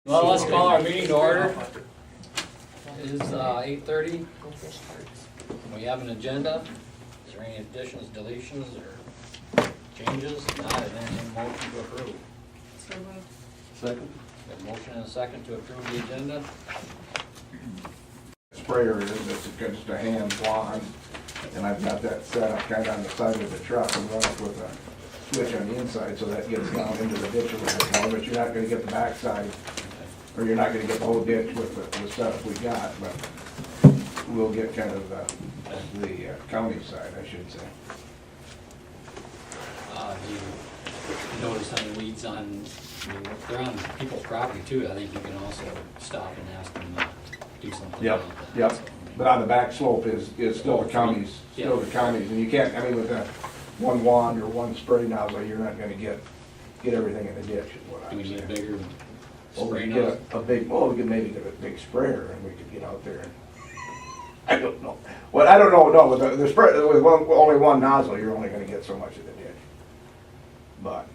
Well, let's call our meeting to order. It is 8:30. We have an agenda. Is there any additions, deletions, or changes? Not, and then a motion to approve. So moved. Second. We have a motion and a second to approve the agenda. Sprayer is, it's just a hand wand, and I've got that set up kind of on the side of the truck and run it with a switch on the inside, so that gets down into the ditch a little bit more, but you're not gonna get the backside, or you're not gonna get the whole ditch with the setup we got, but we'll get kind of the county side, I should say. Do you notice any weeds on, I mean, if they're on people's property too, I think you can also stop and ask them to do something Yep, about that. yep. So, I mean, But on the back slope is still the counties, and you can't, I mean, with that one wand or one spray nozzle, you're not gonna get everything in the ditch, is what Do we I'm need a saying. bigger Well, we spray could get nozzle? a big, well, we could maybe get a big sprayer and we could get out there and, I don't know. Well, I don't know, no, with the spray, with only one nozzle, you're only gonna get so much of the ditch. But,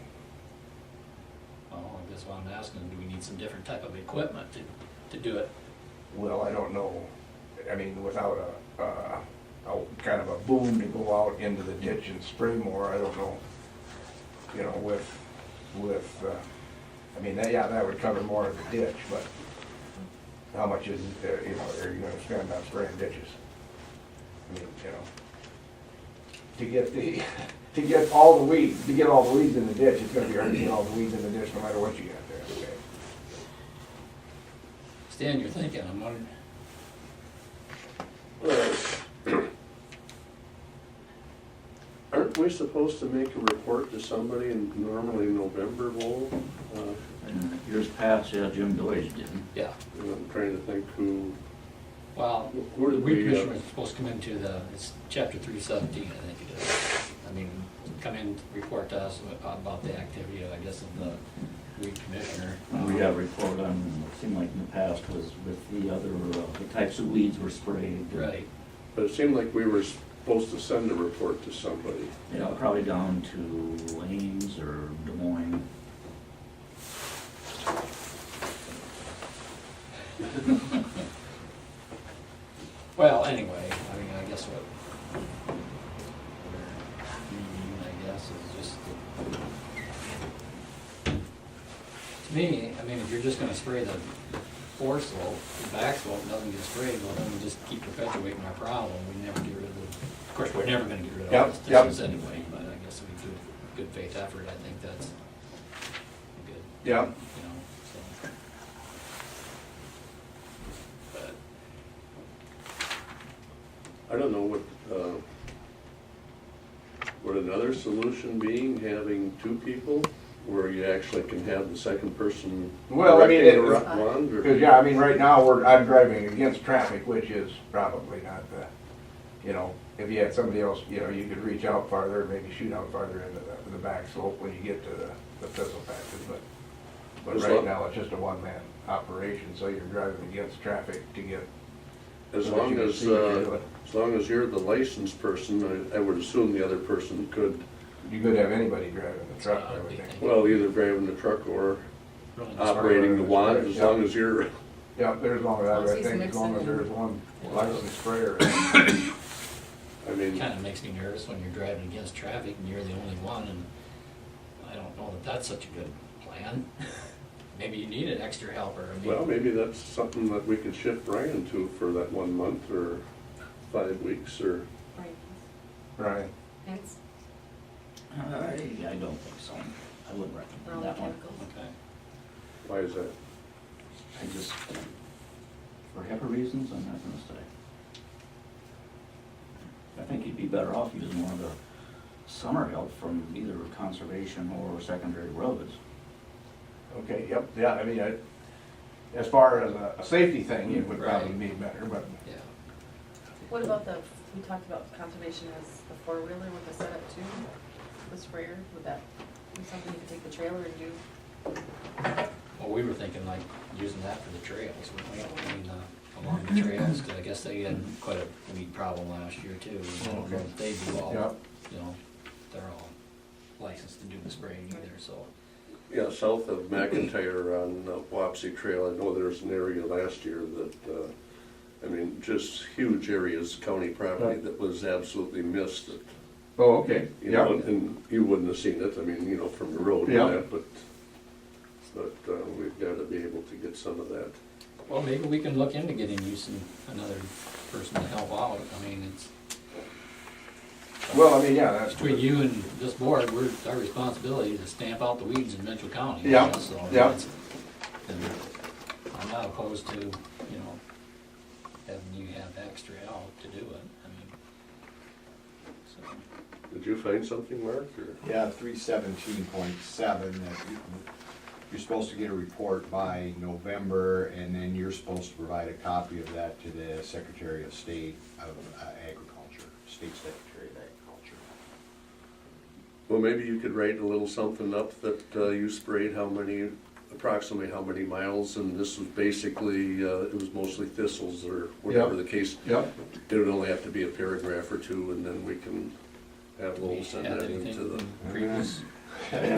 Well, I guess what I'm asking, do we need some different type of equipment to do it? well, I don't know, I mean, without a kind of a boom to go out into the ditch and spray more, I don't know. You know, I mean, that would cover more of the ditch, but how much is, you know, are you gonna spend on spraying ditches? I mean, you know, to get all the weeds in the ditch, it's gonna be hard to get all the weeds in the ditch no matter what you got there, okay? Stan, you're thinking, I'm wondering, Aren't we supposed to make a report to somebody in normally November, Lowell? In years past, yeah, Jim Deutsch did. yeah. I'm trying to think who, Well, Who the did weed we, commissioner is supposed to come into it's chapter 317, I think it is. I mean, come in, report to us about the activity, I guess, of the weed commissioner. We got a report on, it seemed like in the past was with the other, the types of weeds were sprayed. Right, but it seemed like we were supposed to send a report to somebody. Yeah, probably down to Ames or Des Moines. well, anyway, I mean, I guess what we're needing, I guess, is just to me, I mean, if you're just gonna spray the fore slope, the back slope doesn't get sprayed, well, then we just keep perpetuating our problem, we never get rid of course, we're never gonna get rid of all this Yep. distance anyway, but I guess we do good faith effort, I think that's good, Yeah. you know, so. But, I don't know what, would another solution being having two people where you actually can have the second person Well, I mean, directing the it- wand, or? Because, yeah, I mean, right now, I'm driving against traffic, which is probably not the, you know, if you had somebody else, you know, you could reach out farther, maybe shoot out farther into the back slope when you get to the thistle patches, but As right long- now, it's just a one-man operation, so you're driving against traffic to get. As so that long you can as, see what you're doing. as long as you're the licensed person, I would assume the other person could, You could have anybody driving the truck, I would think. well, either driving the truck or really just- operating the wand, as Yeah. long as you're, Yeah, there's long as, Once I he's think, as long as mixing there's one licensed sprayer. I mean, Kinda makes me nervous when you're driving against traffic and you're the only one, and I don't know that that's such a good plan. Maybe you need an extra helper, I mean. well, maybe that's something that we could shift Brian to for that 1 month or 5 weeks, or, Right. Right. Hence, I don't think so. I wouldn't for all recommend the that one. chemicals. Okay, why is that? I just, for HEPA reasons, I'm not gonna say. I think you'd be better off using one of the summer help from either conservation or secondary roads. Okay, yep, yeah, I mean, as far as a safety thing, it would probably Right. be better, but, yeah. What about we talked about conservation as the four-wheeler with the setup too, the sprayer, would that be something you could take the trailer and do? Well, we were thinking like using that for the trails, I mean, along the trails, 'cause I guess they had quite a weed problem last year too. I don't know if they do all, Yep. you know, they're all licensed to do the spraying either, so. Yeah, south of McIntyre on Wapsie Trail, I know there's an area last year that, I mean, just huge areas, county property that was absolutely missed. That, Oh, okay, you yeah. know, and you wouldn't have seen it, I mean, you know, from the road and Yeah. that, but we've got to be able to get some of that. Well, maybe we can look into getting you another person to help out. I mean, it's Well, I mean, yeah, that's. between you and this board, it's our responsibility to stamp out the weeds in Mitchell County. Yeah, So yeah. and I'm not opposed to, you know, having you have extra help to do it. I mean, so. Did you find something, Mark, or? Yeah, 317.7, that you're supposed to get a report by November, and then you're supposed to provide a copy of that to the Secretary of State of Agriculture, State Secretary of Agriculture. Well, maybe you could write a little something up that you sprayed approximately how many miles, and this was basically, it was mostly thistles or whatever the case. Yep, It would only have to be a paragraph or two, and then we can have Lowell send Have that anything into the. previous?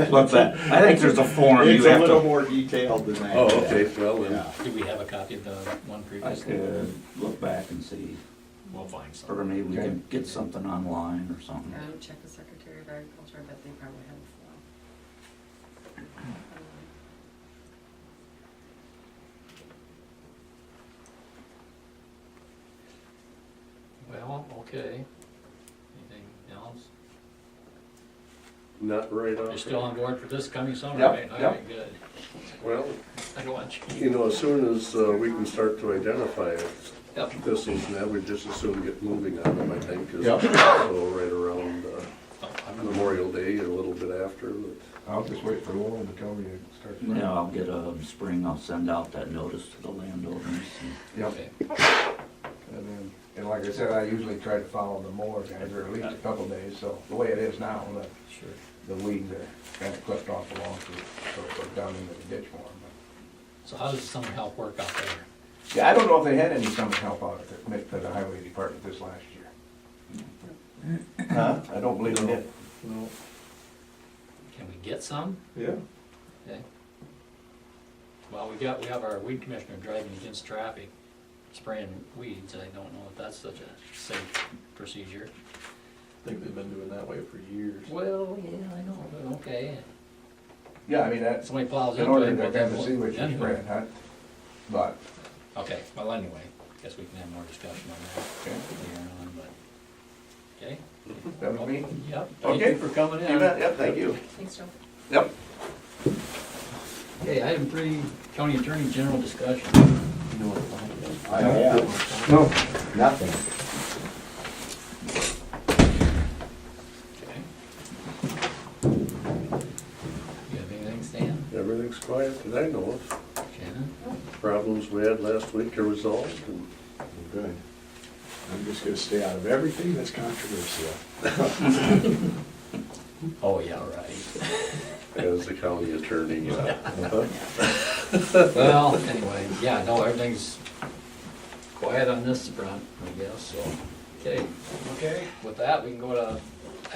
What's that? I think there's a form you It's a have little to, more detailed than that. Oh, okay, well, then, Yeah. Do we have a copy of the one I previously? could look back and see, We'll find some. or maybe we can get something online or something. I would check the Secretary of Agriculture, I bet they probably have a form. Well, okay. Anything else? not right off. You're still on board for this coming summer, Yep, right? All yep. right, good. Well, I don't want you know, as soon as we can start to identify it, Yep. thistles and that, we just as soon get moving on them, I think, 'cause Yep. so right around I'm Memorial Day, a little bit after, but. I'll just wait for Lowell to tell me to start. Yeah, I'll get a spring, I'll send out that notice to the landowners. Yep, Okay. and then, and like I said, I usually try to follow the mower guys, or at least a couple days, so the way it is now, Sure. the weeds are kind of clipped off the lawn, so it goes down into the ditch more. But So how does the summer help work out there? yeah, I don't know if they had any summer help out at the highway department this last year. Huh? I don't believe they did. No. Can we get some? Yeah. Okay. Well, we have our weed commissioner driving against traffic, spraying weeds. I don't know if that's such a safe procedure. I think they've been doing that way for years. Well, yeah, I know, but okay. Yeah, I mean, that's Somebody plows in into order it. to but kind then of see what then you're who- spreading, huh? But, Okay, well, anyway, guess we can have more discussion on that okay, later on, but, okay? that was me. Yep, thank Okay. you for coming in. You bet, yep, thank you. Thanks, Joe. Yep. Okay, item 3, county attorney general discussion. I have No. nothing. Okay. You have anything, Stan? Everything's quiet that I know of. Shannon? Problems we had last week are resolved, and Good. I'm just gonna stay out of everything that's controversial. Oh, yeah, right. as the county attorney, Well, anyway, yeah, no, everything's quiet on this front, I guess, so, okay. Okay. With that, we can go to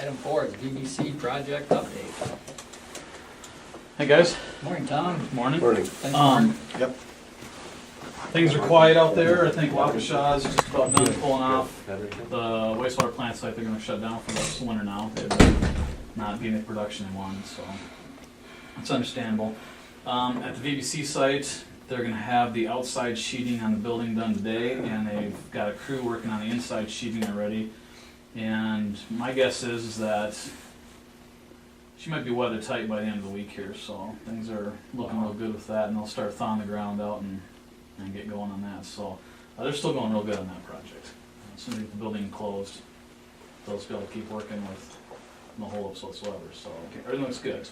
item 4, it's BBC project update. Hey guys, Morning, Tom. morning. Morning. Thanks, Mark. Yep. Things are quiet out there. I think Waukesha's just about done pulling off the wastewater plant site. They're gonna shut down for this winter now. They've been not getting the production they wanted, so it's understandable. At the VBC site, they're gonna have the outside sheeting on the building done today, and they've got a crew working on the inside sheeting already. And my guess is that she might be weather tight by the end of the week here, so things are looking real good with that, and they'll start thawing the ground out and get going on that. So they're still going real good on that project. As soon as we get the building closed, they'll just be able to keep working with no holdups whatsoever. So everything looks good.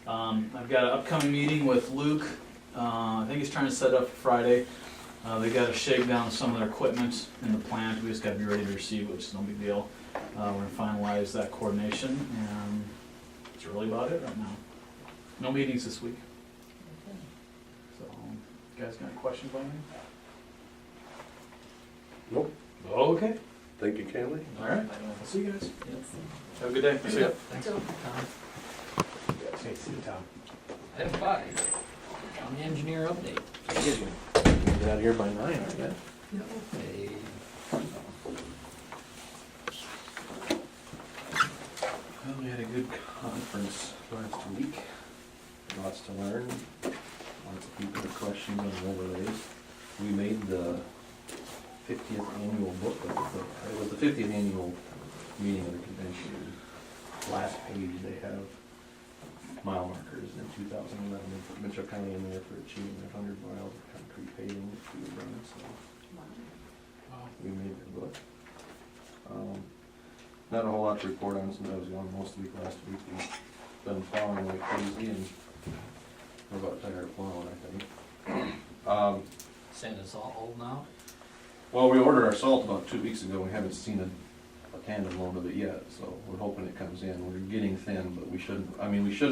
I've got an upcoming meeting with Luke. I think he's trying to set up for Friday. They got to shake down some of their equipment in the plant. We just got to be ready to receive, which is no big deal. We're gonna finalize that coordination, and that's really about it right now. No meetings this week. So, you guys got any questions on anything? Nope. Okay. Thank you, Kelly. All right. I'll see you guys. Yep. Have a good day. See ya. Thanks, Joe. Tom. Hey, see you, Tom. Item 5, county engineer update. Get out of here by 9, I guess. Hey, Well, we had a good conference last week. Lots to learn. Lots of people with questions on overlays. We made the 50th annual booklet. It was the 50th annual meeting of the convention. Last page, they have mile markers in 2011. They put Mitchell County in there for achieving their 100 miles of concrete paving that we would run. So we made the book. Not a whole lot to report on since I was gone most of the week last week. We've been plowing like crazy and we're about tired of plowing, I think. sand is all old now? Well, we ordered our salt about 2 weeks ago. We haven't seen a tandem load of it yet, so we're hoping it comes in. We're getting thin, but we shouldn't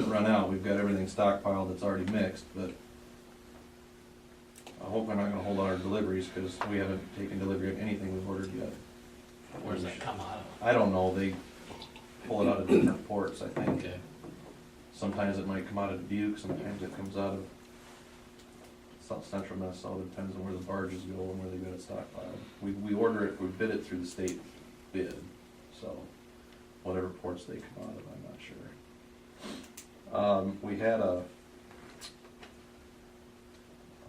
run out. We've got everything stockpiled that's already mixed, but I hope we're not gonna hold our deliveries because we haven't taken delivery of anything we've ordered yet. Where's that come out of? I don't know. They pull it out of different ports, I think. Okay. Sometimes it might come out of Dubuque, sometimes it comes out of South Central Minnesota, depends on where the barges go and where they got it stockpiled. We order it, we bid it through the state bid, so whatever ports they come out of, I'm not sure. We had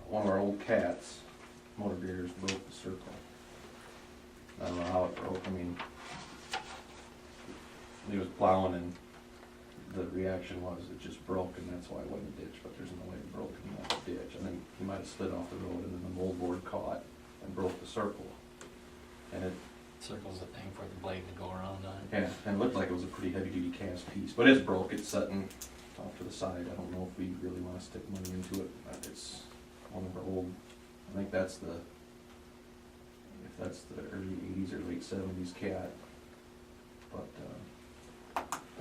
one of our old cats, motor graders, broke the circle. I don't know how it broke. I mean, he was plowing and the reaction was it just broke, and that's why it went in the ditch, but there's no way it broke in that ditch. I think he might have slid off the road and then the moldboard caught and broke the circle. And it, Circle's the thing for the blade to go around on. yeah, and it looked like it was a pretty heavy duty cast piece, but it's broke, it's sitting off to the side. I don't know if we really wanna stick money into it. It's one of our old, I think that's the, if that's the early 80s or late 70s cat. But,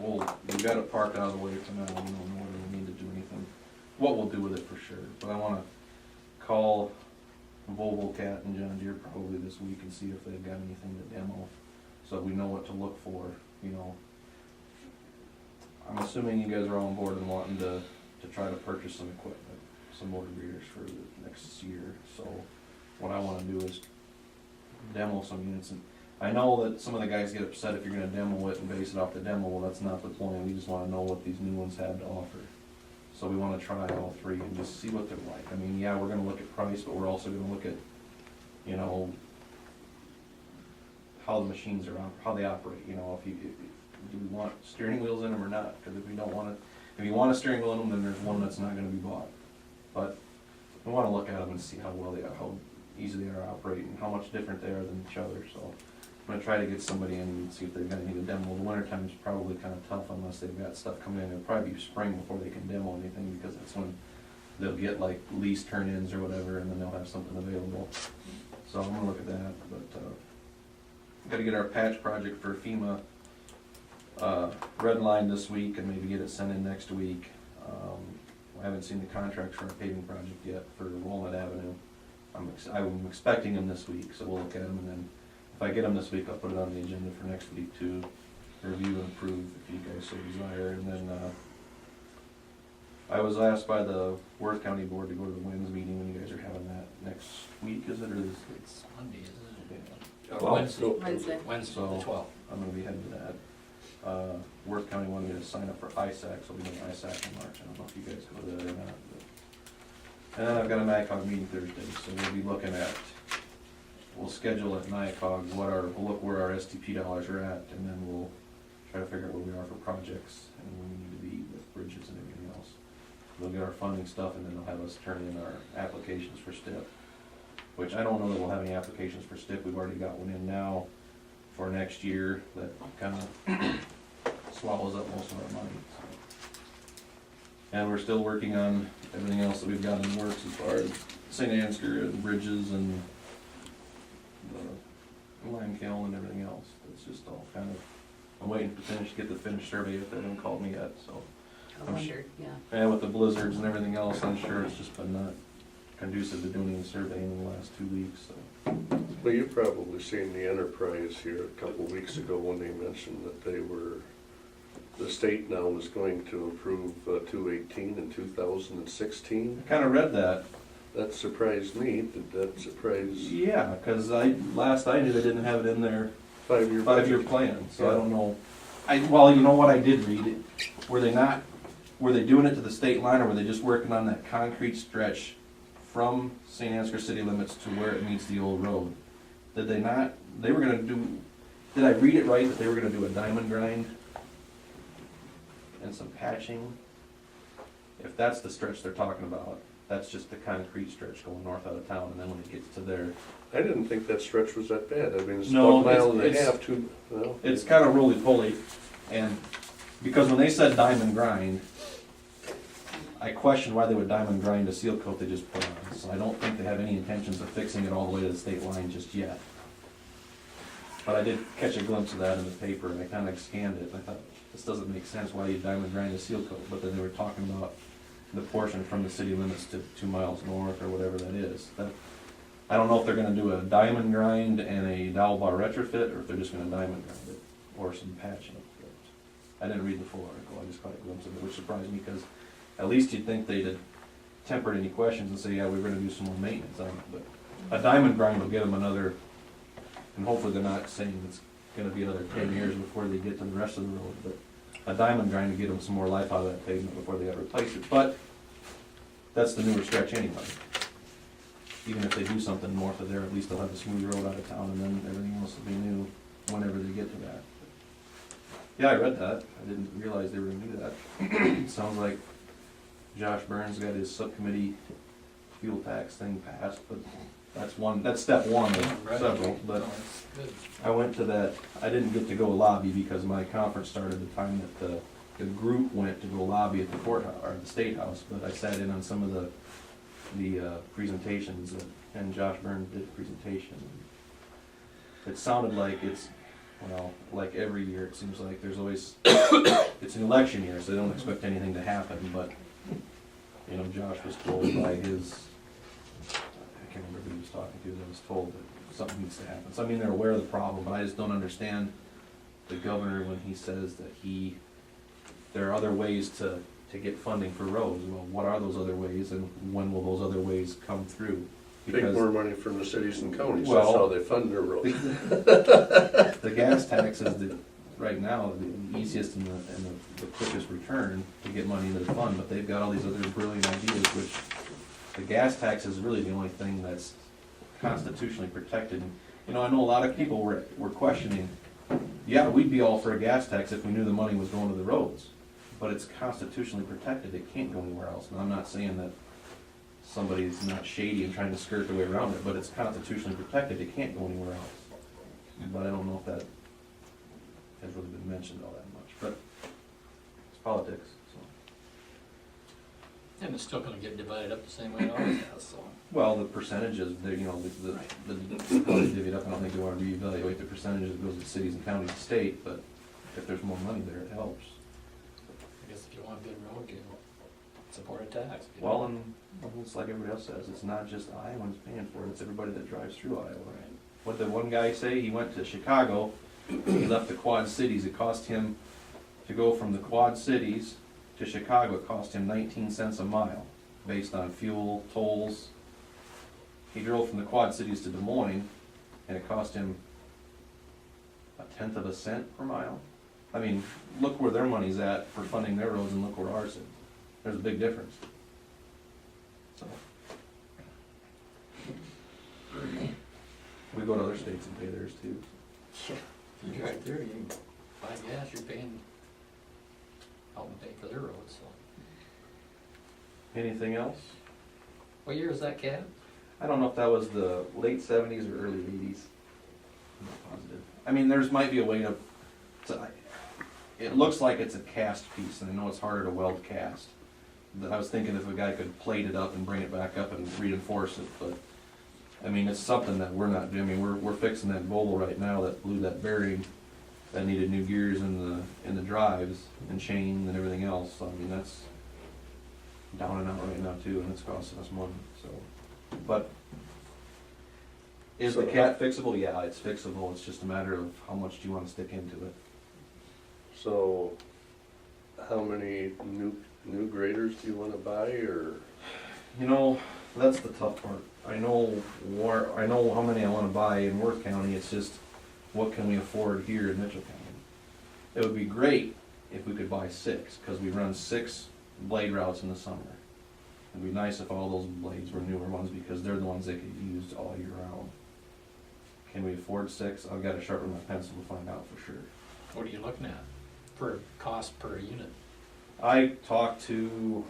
we got it parked out of the way for now. We don't know whether we need to do anything, what we'll do with it for sure. But I wanna call Volvo Cat and John Deere probably this week and see if they've got anything to demo, so we know what to look for, you know. I'm assuming you guys are all on board and wanting to try to purchase some equipment, some motor graders for the next year. So what I wanna do is demo some units, and I know that some of the guys get upset if you're gonna demo it and base it off the demo. Well, that's not the point. We just wanna know what these new ones have to offer. So we wanna try all three and just see what they're like. I mean, yeah, we're gonna look at price, but we're also gonna look at, you know, how the machines are, how they operate, you know, do we want steering wheels in them or not? Because if you want a steering wheel in them, then there's one that's not gonna be bought. But we wanna look at them and see how well they are, how easy they are to operate, and how much different they are than each other. So I'm gonna try to get somebody in and see if they're gonna need a demo. The winter time is probably kind of tough unless they've got stuff coming in. It'll probably be spring before they can demo anything, because that's when they'll get like lease turn-ins or whatever, and then they'll have something available. So I'm gonna look at that, but gotta get our patch project for FEMA red line this week and maybe get it sent in next week. I haven't seen the contracts for our paving project yet for Walnut Avenue. I'm expecting them this week, so we'll look at them, and then if I get them this week, I'll put it on the agenda for next week to review and approve if you guys so desire. And then I was asked by the Worth County Board to go to the WINS meeting when you guys are having that next week, is it, or is it? It's Monday, isn't it? Well, Wednesday. Wednesday. Wednesday, So, the 12th. I'm gonna be heading to that. Worth County wanted me to sign up for ISAC, so we'll be doing ISAC in March. I don't know if you guys go to that or not. But. And then I've got a NICOG meeting Thursday, so we'll be looking at, we'll schedule at NICOG we'll look where our STP dollars are at, and then we'll try to figure out where we are for projects and where we need to be with bridges and everything else. We'll get our funding stuff, and then they'll have us turn in our applications for STIP, which I don't know that we'll have any applications for STIP. We've already got one in now for next year that kind of swallows up most of our money. So. And we're still working on everything else that we've got in the works as far as St. Ansgar and bridges and the lime kiln and everything else. It's just all kind of, I'm waiting to get the finished survey if they haven't called me yet, so. I wondered, yeah. And with the blizzards and everything else, I'm sure it's just been not conducive to doing any surveying in the last 2 weeks, so. Well, you've probably seen the Enterprise here a couple of weeks ago when they mentioned that they were the state now is going to approve 218 in 2016. I kinda read that. That surprised me. Did that surprise? Yeah, cause last I knew they didn't have it in their 5-year five-year budget? plan, so I Yeah. don't know. Well, you know what, I did read it. Were they doing it to the state line, or were they just working on that concrete stretch from St. Ansgar city limits to where it meets the old road? Did they not, they were gonna do, did I read it right, that they were gonna do a diamond grind and some patching? If that's the stretch they're talking about, that's just the concrete stretch going north out of town, and then when it gets to there, I didn't think that stretch was that bad. I mean, it's No, about a mile and a it's- half, well. it's kind of roly-poly, and because when they said diamond grind, I questioned why they would diamond grind a seal coat they just put on, so I don't think they have any intentions of fixing it all the way to the state line just yet. But I did catch a glimpse of that in the paper, and I kind of scanned it, and I thought, this doesn't make sense, why you diamond grind a seal coat? But then they were talking about the portion from the city limits to 2 miles north, or whatever that is. I don't know if they're gonna do a diamond grind and a dowel bar retrofit, or if they're just gonna diamond grind it, or some patching. I didn't read the full article, I just caught a glimpse of it, which surprised me, because at least you'd think they'd have tempered any questions and say, yeah, we're gonna do some more maintenance on it, but a diamond grind will get them another, and hopefully they're not saying it's gonna be another 10 years before they get to the rest of the road, but a diamond grind to get them some more life out of that pavement before they gotta replace it, but that's the newer stretch anyway. Even if they do something north of there, at least they'll have a smooth road out of town, and then everything else will be new whenever they get to that. Yeah, I read that. I didn't realize they were gonna do that. Sounds like Josh Burns got his subcommittee fuel tax thing passed, but that's step one of several, but No, it's good. I went to that, I didn't get to go lobby because my conference started the time that the group went to go lobby at the courthouse, or the state house, but I sat in on some of the presentations, and Josh Burns did a presentation. It sounded like it's, well, like every year, it seems like there's always, it's an election year, so they don't expect anything to happen, but, you know, Josh was told by his, I can't remember who he was talking to, that was told that something needs to happen. So I mean, they're aware of the problem, but I just don't understand the governor when he says that there are other ways to get funding for roads. Well, what are those other ways, and when will those other ways come through? Take Because more money from the cities and counties, that's Well- how they fund their roads. the gas tax is right now, the easiest and the quickest return to get money into the fund, but they've got all these other brilliant ideas, which the gas tax is really the only thing that's constitutionally protected. You know, I know a lot of people were questioning, yeah, we'd be all for a gas tax if we knew the money was going to the roads, but it's constitutionally protected, it can't go anywhere else. And I'm not saying that somebody's not shady and trying to skirt their way around it, but it's constitutionally protected, it can't go anywhere else. But I don't know if that has really been mentioned all that much, but it's politics, so. And it's still gonna get divided up the same way it always has, so. Well, the percentages, you know, how they divvy it up, I don't think they wanna reevaluate the percentages that goes to cities and counties and state, but if there's more money there, it helps. I guess if you want a good road, you support a tax. Well, and it's like everybody else says, it's not just Iowans paying for it, it's everybody that drives through Iowa. What did one guy say? He went to Chicago, he left the Quad Cities, it cost him, to go from the Quad Cities to Chicago, it cost him 19 cents a mile, based on fuel, tolls. He drove from the Quad Cities to Des Moines, and it cost him 1/10 of a cent per mile. I mean, look where their money's at for funding their roads, and look where ours is. There's a big difference. So. We go to other states and pay theirs too. You drive through, you buy gas, you're paying, helping pay for their roads, so. Anything else? What year is that cab? I don't know if that was the late 70s or early 80s. I'm not positive. I mean, might be a way to, it looks like it's a cast piece, and I know it's harder to weld cast. I was thinking if a guy could plate it up and bring it back up and reinforce it, but, I mean, it's something that we're not doing. I mean, we're fixing that Volvo right now that blew that bearing, that needed new gears in the drives and chain and everything else. So, I mean, that's down and out right now too, and it's costing us money, so. But is the cat fixable? Yeah, it's fixable. It's just a matter of how much do you want to stick into it. So, how many new graders do you wanna buy, or? You know, that's the tough part. I know how many I wanna buy in Worth County, it's just, what can we afford here in Mitchell County? It would be great if we could buy 6, cause we run 6 blade routes in the summer. It'd be nice if all those blades were newer ones, because they're the ones that get used all year round. Can we afford 6? I've gotta sharpen my pencil to find out for sure. What are you looking at per cost per unit? I talked to,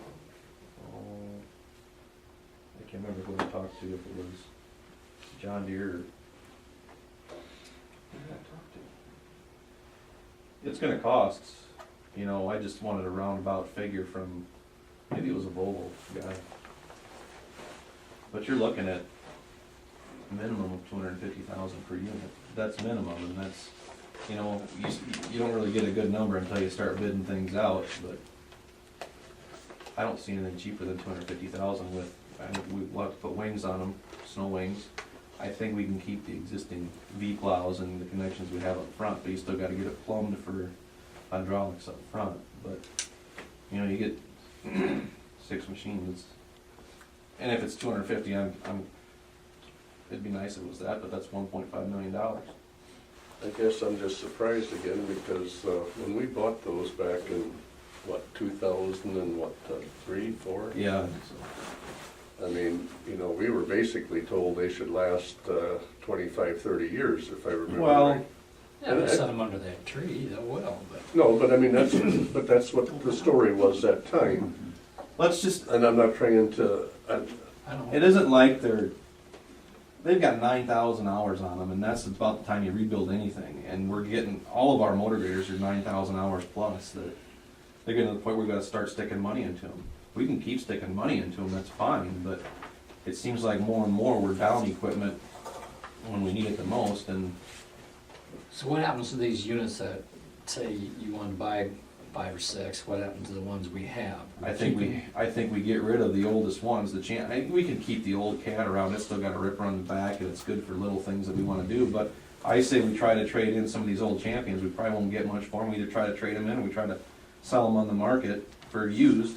I can't remember who I talked to, if it was John Deere or, who did I talk to? It's gonna cost, you know, I just wanted a roundabout figure from, maybe it was a Volvo guy. But you're looking at minimum of 250,000 per unit. That's minimum, and that's, you know, you don't really get a good number until you start bidding things out, but I don't see anything cheaper than 250,000 with, and we'll have to put wings on them, snow wings. I think we can keep the existing V-plows and the connections we have up front, but you still gotta get it plumbed for hydraulics up front. But, you know, you get 6 machines, and if it's 250, it'd be nice if it was that, but that's $1.5 million. I guess I'm just surprised again, because when we bought those back in, what, 2000 and what, 3, 4? Yeah. I mean, you know, we were basically told they should last 25, 30 years, if I remember Well, right. Yeah, they set them under that tree, they will, but. No, but I mean, that's what the story was that time, Let's just, and I'm not trying to, I don't it know. isn't like they've got 9,000 hours on them, and that's about the time you rebuild anything. And we're getting, all of our motor graders are 9,000 hours plus, that they're getting to the point where we've got to start sticking money into them. We can keep sticking money into them, that's fine, but it seems like more and more we're down equipment when we need it the most, and So what happens to these units that, say you want to buy 5 or 6, what happens to the ones we have? I think we get rid of the oldest ones. We can keep the old cat around, it's still got a ripper on the back, and it's good for little things that we wanna do, but I say we try to trade in some of these old champions. We probably won't get much for them. We either try to trade them in, or we try to sell them on the market for used,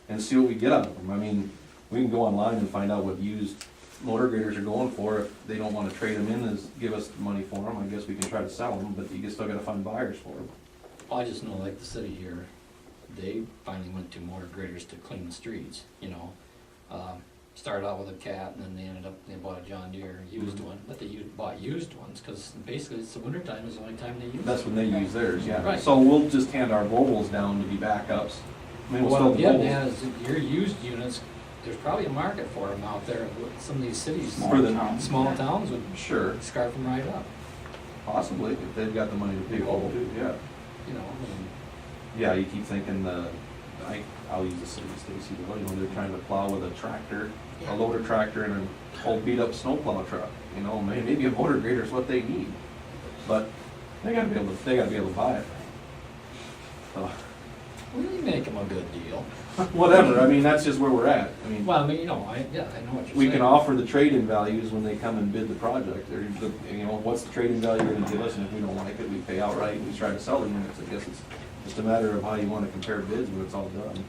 and see what we get out of them. I mean, we can go online and find out what used motor graders are going for. If they don't wanna trade them in, give us the money for them, I guess we can try to sell them, but you still gotta find buyers for them. Well, I just know, like the city here, they finally went to motor graders to clean the streets, you know. Started out with a cat, and then they bought a John Deere used one, but they bought used ones, cause basically it's the winter time is the only time they use it. That's when they use theirs, yeah. Right. So we'll just hand our Volvos down to be backups. I mean, we'll What still I'm getting have at is that your used units, there's probably a market for them out there, with some of these cities, For the- small towns would Sure, scarf them right up, possibly, if they've got the money to pay for it too, yeah. you know, and Yeah, you keep thinking I'll use the city of Stacy, but you know, they're trying to plow with a tractor, a loader tractor and an old beat up snowplow truck, you know, maybe a motor grader is what they need. But they gotta be able to buy it. So, we make them a good deal. whatever, I mean, that's just where we're at. I mean, Well, I mean, you know, I know what you're saying. we can offer the trade-in values when they come and bid the project, or you know, what's the trade-in value you're gonna give us, and if we don't like it, we pay outright, and we try to sell the units. I guess it's just a matter of how you wanna compare bids when it's all done.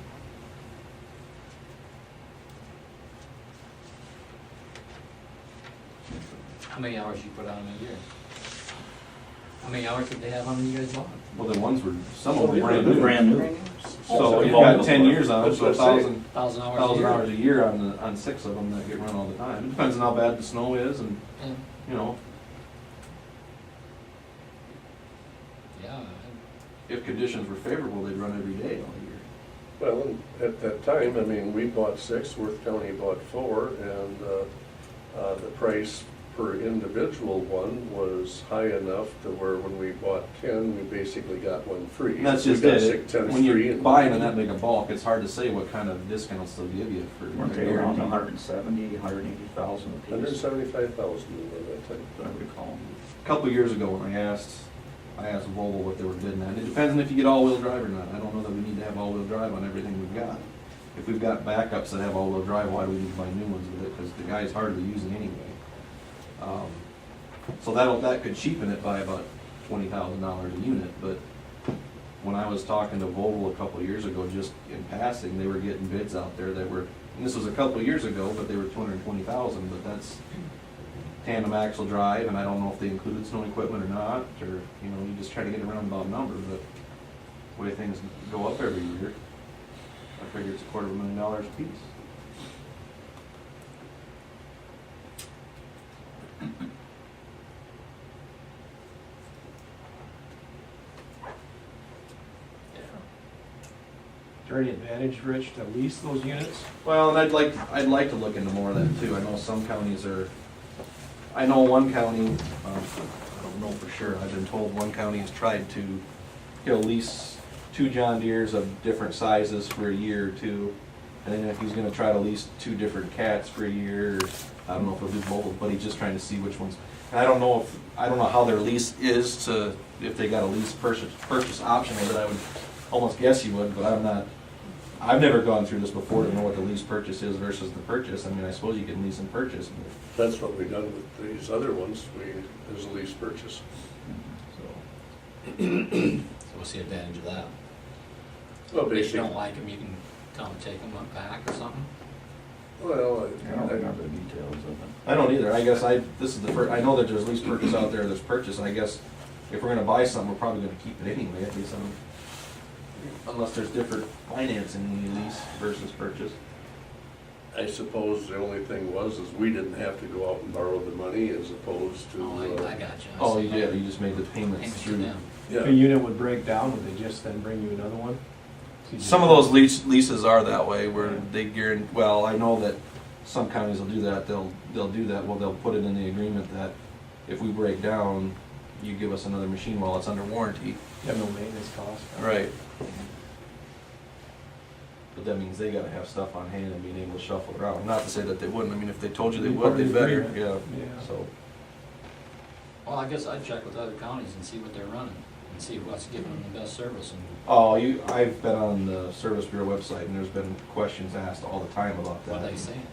How many hours you put on them a year? How many hours did they have on them you guys bought? Well, the ones were, some of them brand new. Brand new. So you've got 10 years on them, so That's what I say. 1,000 hours a 1,000 year? hours a year on 6 of them that get run all the time. It depends on how bad the snow is, and, Yeah. you know, Yeah, if conditions were favorable, they'd run every day all year. well, and at that time, I mean, we bought 6, Worth County bought 4, and the price per individual one was high enough to where when we bought 10, we basically got one free. And that's We just got it. 10 When free you're and- buying in that big a bulk, it's hard to say what kind of discounts they'll give you for. Weren't they around 170, 180,000 a piece? 175,000 at that time. I recall. A couple of years ago, when I asked Volvo what they were bidding at, and it depends on if you get all-wheel drive or not. I don't know that we need to have all-wheel drive on everything we've got. If we've got backups that have all-wheel drive, why do we need to buy new ones with it? Because the guy's hardly using anyway. So that could cheapen it by about $20,000 a unit, but when I was talking to Vogel a couple of years ago, just in passing, they were getting bids out there that were, and this was a couple of years ago, but they were 220,000, but that's tandem axle drive, and I don't know if they included snow equipment or not, or, you know, you just try to get a roundabout number, but the way things go up every year, I figure it's $250,000 a piece. Is there any advantage, Rich, to lease those units? Well, and I'd like to look into more of that too. I know some counties are, I know one county, I don't know for sure, I've been told one county has tried to, he'll lease 2 John Deeres of different sizes for a year or two. And then if he's gonna try to lease 2 different cats for a year, I don't know if he'll do both, but he's just trying to see which ones. And I don't know how their lease is to, if they got a lease purchase option, but I would almost guess you would, but I've never gone through this before to know what the lease purchase is versus the purchase. I mean, I suppose you can lease and purchase, but, That's what we done with these other ones, as a lease purchase. so. So what's the advantage of that? Well, If you basically, don't like them, you can tell them to take them back or something? well, I don't remember the details of it. I don't either. I guess this is the first, I know that there's lease purchase out there, there's purchase, and I guess if we're gonna buy something, we're probably gonna keep it anyway, at least unless there's different financing in the lease versus purchase. I suppose the only thing was, is we didn't have to go out and borrow the money as opposed to. Oh, I got you. I Oh, see. yeah, you just made the payments Payments to through. them. If a Yeah, unit would break down, would they just then bring you another one? So you Some of just- those leases are that way, where they guarantee, well, I know that some counties will do that, they'll do that, well, they'll put it in the agreement that if we break down, you give us another machine while it's under warranty. You have no maintenance cost. Right. But that means they gotta have stuff on hand and being able to shuffle around, not to say that they wouldn't, I mean, if they told you they Be would, part they of the better, agreement. yeah, Yeah. so. Well, I guess I'd check with other counties and see what they're running, and see what's giving them the best service, and Oh, I've been on the Service Bureau website, and there's been questions asked all the time about that. what they saying.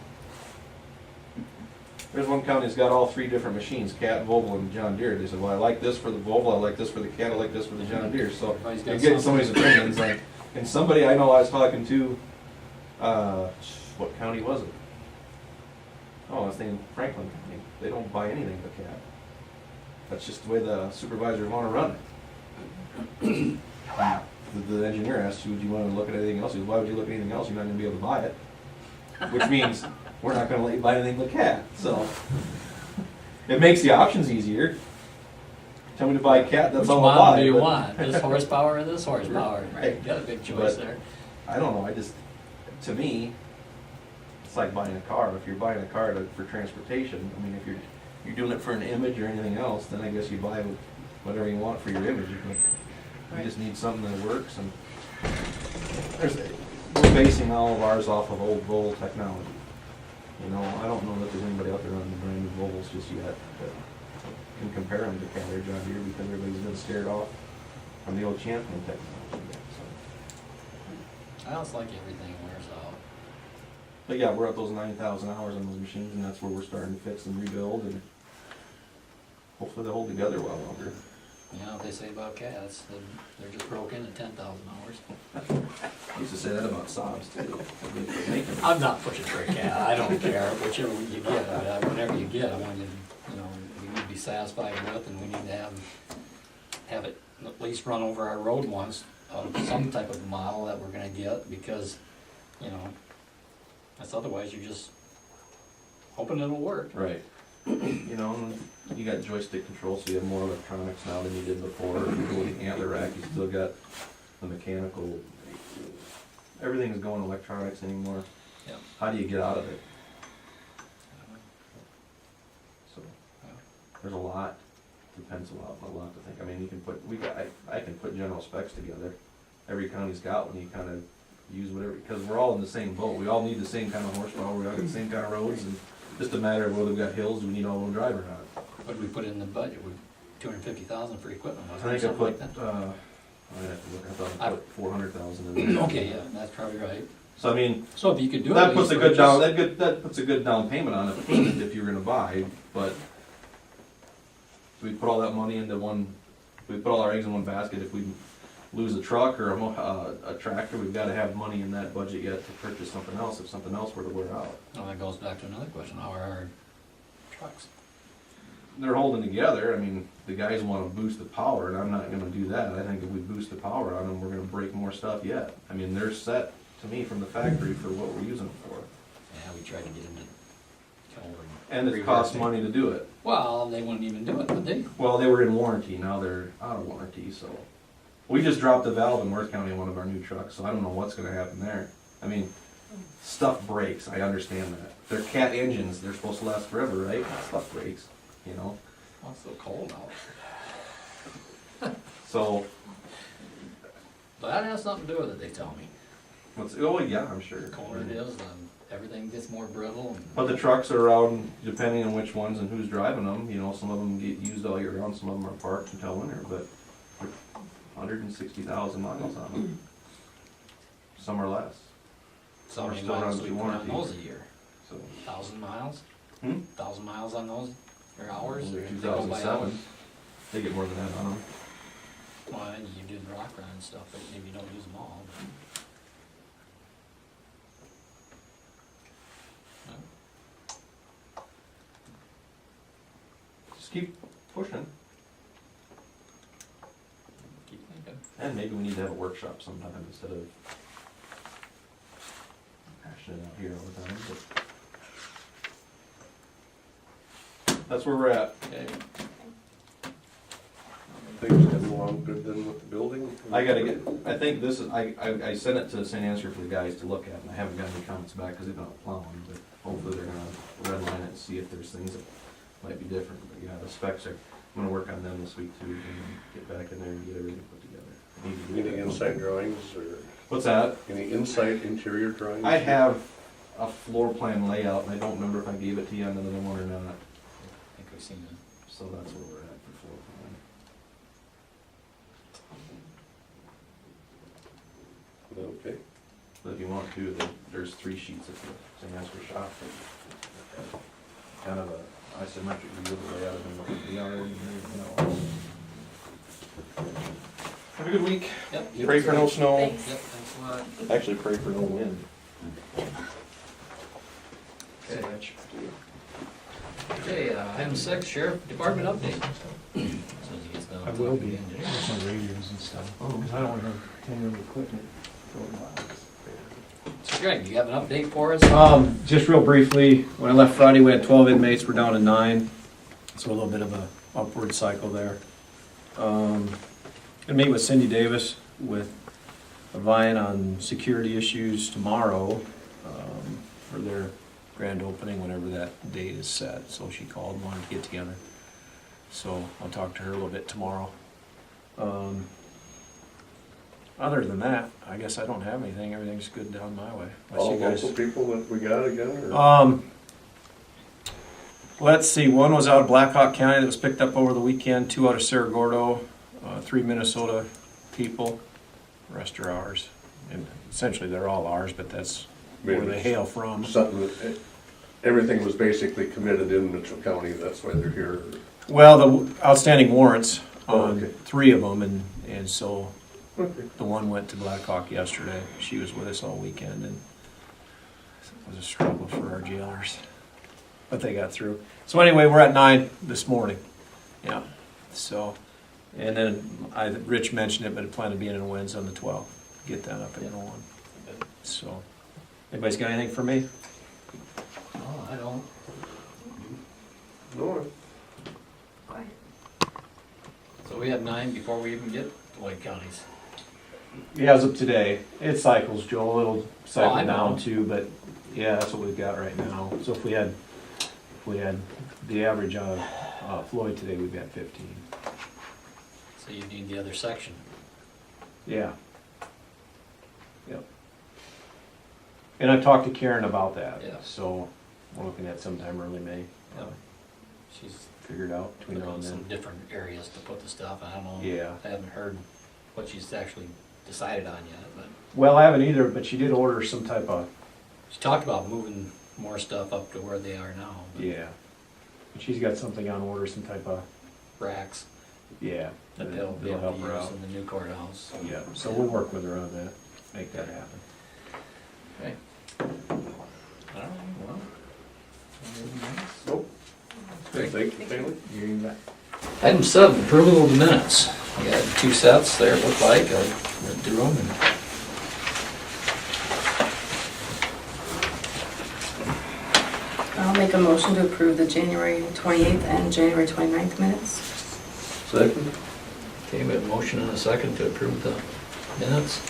There's one county that's got all 3 different machines, Cat, Volvo, and John Deere. They said, well, I like this for the Volvo, I like this for the Cat, I like this for the John Deere, so Everybody's got you're getting something. somebody's opinions, like, and somebody I know I was talking to, what county was it? Oh, I was thinking Franklin County. They don't buy anything but Cat. That's just the way the supervisors wanna run it. The engineer asked you, do you wanna look at anything else? He goes, why would you look at anything else? You're not gonna be able to buy it. Which means, we're not gonna let you buy anything but Cat, so. It makes the options easier. Tell me to buy Cat, that's Which all I'll model buy. do you but- want? This horsepower or this horsepower? Right. You got a big choice But- there. I don't know, to me, it's like buying a car. If you're buying a car for transportation, I mean, if you're doing it for an image or anything else, then I guess you buy whatever you want for your image. You just need something that works, and we're basing all of ours off of old Volvo technology. You know, I don't know that there's anybody out there on the brand new Volvos just yet that can compare them to Cat or John Deere, because everybody's been scared off from the old champion technology. So. I also like everything wears out. But yeah, we're at those 9,000 hours on those machines, and that's where we're starting to fix and rebuild, and hopefully they hold together well longer. You know what they say about cats, they're just broken at 10,000 hours. I used to say that about Saabs too. Make them. I'm not pushing for a cat, I don't care, whichever you get, whatever you get, I want you to, we need to be satisfied with, and we need to have it at least run over our road once, of some type of model that we're gonna get, because, that's otherwise you're just hoping it'll work. Right. You know, and you got joystick control, so you have more electronics now than you did before. If you go with the antler rack, you still got the mechanical. Everything's going electronics anymore. Yep. How do you get out of it? So, there's a lot, depends a lot to think. I mean, you can put, I can put general specs together. Every county's got one, you kind of use whatever, because we're all in the same boat. We all need the same kind of horsepower, we all got the same kind of roads, and just a matter of whether we've got hills, do we need all-wheel drive or not? What did we put in the budget, we, 250,000 for equipment, I wasn't it, think I something like put, that? I'd have to look, I thought I put 400,000 in there. Okay, yeah, that's probably right. So I mean, So if you could do it. that puts a good down, purchase- that puts a good down payment on it if you're gonna buy, but do we put all that money into one, do we put all our eggs in one basket if we lose a truck or a tractor, we've gotta have money in that budget yet to purchase something else if something else were to wear out. Well, that goes back to another question, how are our trucks? They're holding together, I mean, the guys wanna boost the power, and I'm not gonna do that. I think if we boost the power on them, we're gonna break more stuff yet. I mean, they're set, to me, from the factory for what we're using them for. Yeah, we tried to get into. And it costs money to do it. Well, they wouldn't even do it, would they? Well, they were in warranty, now they're out of warranty, so. We just dropped a valve in Worth County on one of our new trucks, so I don't know what's gonna happen there. I mean, stuff breaks, I understand that. They're Cat engines, they're supposed to last forever, right? Stuff breaks, you know? Well, it's so cold out. So, But that has something to do with it, they tell me. oh, yeah, I'm sure. The colder it is, everything gets more brittle and. But the trucks are around, depending on which ones and who's driving them, you know, some of them get used all year round, some of them are parked until winter, but 160,000 miles on them. Some are less, So many still miles on we put on warranty. those a year? so. 1,000 miles? Hmm? 1,000 miles on those, or hours? They're Or they go by 2007. hours? They get more than that on them. Well, and you did rock run and stuff, but maybe you don't use them all. Just keep pushing, Keep thinking. and maybe we need to have a workshop sometime instead of hashing it out here all the time, but that's where we're at. Okay. Things coming along good then with the building? I gotta get, I think this is, I sent it to St. Ansgar for the guys to look at, and I haven't got any comments back, cause they've been out plowing, but hopefully they're gonna redline it and see if there's things that might be different, but yeah, the specs are, I'm gonna work on them this week too, and get back in there and get everything put together. I need to do Any that. inside drawings or What's that? any inside interior drawings? I have a floor plan layout, and I don't remember if I gave it to you on another one or not, I think we've seen it. so that's where we're at for floor plan. Okay. But if you want to, there's 3 sheets at the St. Ansgar shop. Kind of a isometric view of the layout and what the yard and everything else. Have a good week. Yep. Pray for no snow. Thanks. Yep, thanks a lot. Actually, pray for no wind. Okay. Okay, item 6, Sheriff Department update. As soon as he gets done I will be, talking again. with some radios and stuff, because I don't have 10-year equipment. So Greg, you have an update for us? Just real briefly, when I left Friday, we had 12 inmates, we're down to 9, so a little bit of a upward cycle there. Gonna meet with Cindy Davis with Vian on security issues tomorrow, for their grand opening, whenever that date is set, so she called and wanted to get together. So I'll talk to her a little bit tomorrow. Other than that, I guess I don't have anything, everything's good down my way. Unless All you guys- local people that we got again, or? Let's see, one was out of Black Hawk County that was picked up over the weekend, 2 out of Cerro Gordo, 3 Minnesota people, the rest are ours. And essentially, they're all ours, but that's where they hail from. Something that, everything was basically committed in Mitchell County, that's why they're here. Well, the outstanding warrants on Okay. 3 of them, and so Okay. the one went to Black Hawk yesterday. She was with us all weekend, and it was a struggle for our jailers, but they got through. So anyway, we're at 9 this morning. Yeah. So, and then Rich mentioned it, but I plan to be in Winds on the 12th. Get that up and going. So, anybody's got anything for me? Oh, I don't. No, So we have 9 before we even get to White Counties. Yeah, as of today, it cycles, Joel. It'll Oh, I cycle know. down too, but yeah, that's what we've got right now. So if we had the average out of Floyd today, we've got 15. So you need the other section. Yeah. Yep. And I talked to Karen about that. Yeah. So we're looking at sometime early May. Yep. She's Figured out between now and looking at some then. different areas to put the stuff. I don't know. Yeah. I haven't heard what she's actually decided on yet, but Well, I haven't either, but she did order some type of, she talked about moving more stuff up to where they are now. But yeah. She's got something on order, some type of, Racks. Yeah. that they'll be They'll able help to her use out. in the new courthouse. So- Yeah, so we'll work with her on that, make that happen. Okay. All right, well. anything else? Nope. Great. Thank you, Bailey. You bet. Item 7, approval of the minutes. We got 2 sets there, it looked like, I went through them and. I'll make a motion to approve the January 28th and January 29th minutes. Second? Okay, we have a motion and a second to approve the minutes.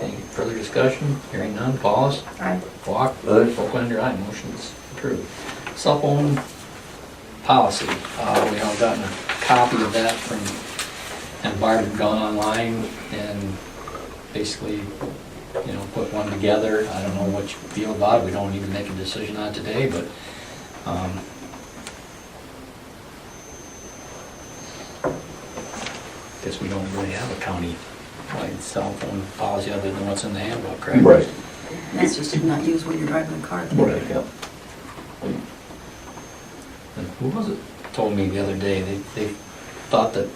Any further discussion? Hearing none, pause. Aye. Walk. Aye. Volklander, aye, motion's approved. Cell phone policy, we all gotten a copy of that from, and Barb had gone online and basically, put one together. I don't know what you feel about it, we don't need to make a decision on it today, but, guess we don't really have a county-wide cell phone policy other than what's in the handbook, correct? Right. That's just to not use when you're driving a car. Yep. And who was it told me the other day, they thought that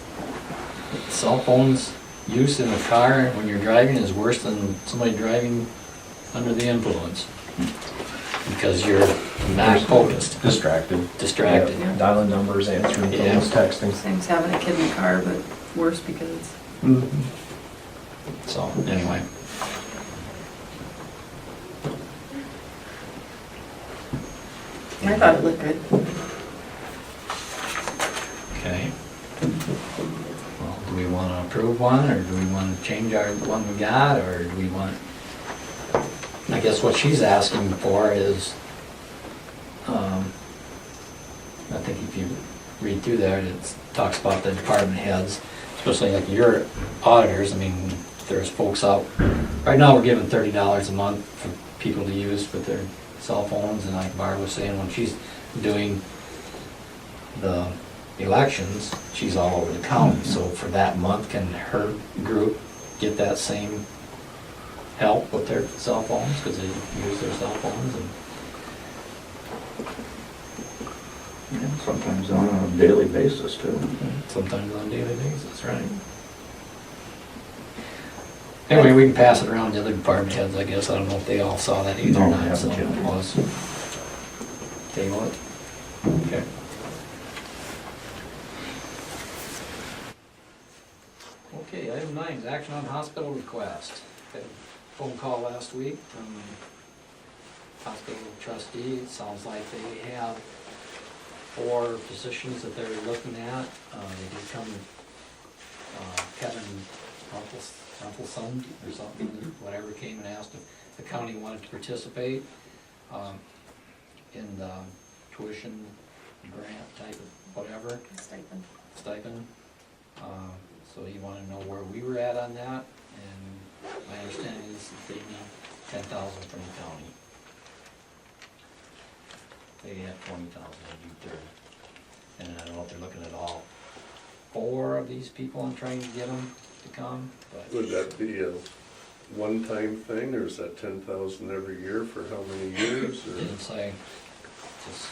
cell phones use in a car when you're driving is worse than somebody driving under the influence. Because you're not focused, Distracted. distracted. Yeah. Dialing numbers, answering Yeah. phones, texting. Same as having a kid in the car, but worse because it's. So, anyway. I thought it looked good. Okay. Well, do we want to approve one, or do we want to change our one we got, or do we want, I guess what she's asking for is, I think if you read through there, it talks about the department heads, especially like your auditors. I mean, there's folks out, right now we're giving $30 a month for people to use with their cell phones, and like Barb was saying, when she's doing the elections, she's all over the county, so for that month, can her group get that same help with their cell phones, because they use their cell phones, and Yeah, sometimes on a daily basis too. sometimes on a daily basis, right? Anyway, we can pass it around to the other department heads, I guess. I don't know if they all saw that either or No, not, I so haven't it yet. was. Table it. Okay. Okay, item 9 is action on hospital request. Had a phone call last week from hospital trustee. It sounds like they have 4 positions that they're looking at. They did come, Kevin Rumpelson or something, whatever, came and asked if the county wanted to participate in the tuition grant type of whatever, stipend. So he wanted to know where we were at on that, and my understanding is that they need $10,000 from the county. They have $20,000, they do 30. And I don't know if they're looking at all 4 of these people and trying to get them to come, but Would that be a one-time thing, or is that 10,000 every year for how many years, or? didn't say, just,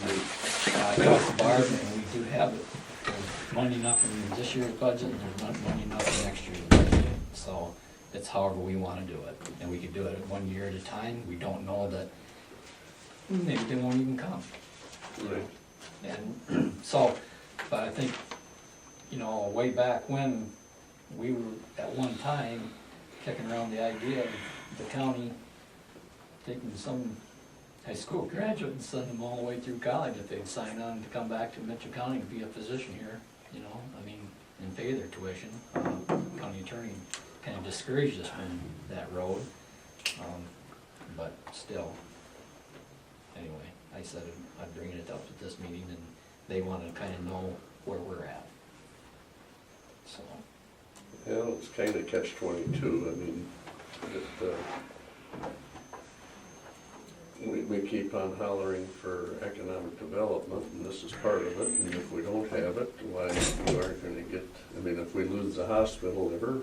I talked to Barb, and we do have it. There's money enough in this year's budget, and there's not money enough in next year's budget. So it's however we wanna do it, and we could do it 1 year at a time. We don't know that, maybe they won't even come. Right. And so, but I think, way back when, we were at one time kicking around the idea of the county taking some high school graduate and send them all the way through college if they'd sign on to come back to Mitchell County and be a physician here, and pay their tuition. County attorney kind of discouraged us from that road, but still. Anyway, I said I'd bring it up at this meeting, and they want to kind of know where we're at. So, Yeah, it's kind of catch-22, I mean, we keep on hollering for economic development, and this is part of it, and if we don't have it, why you aren't gonna get, if we lose the hospital ever,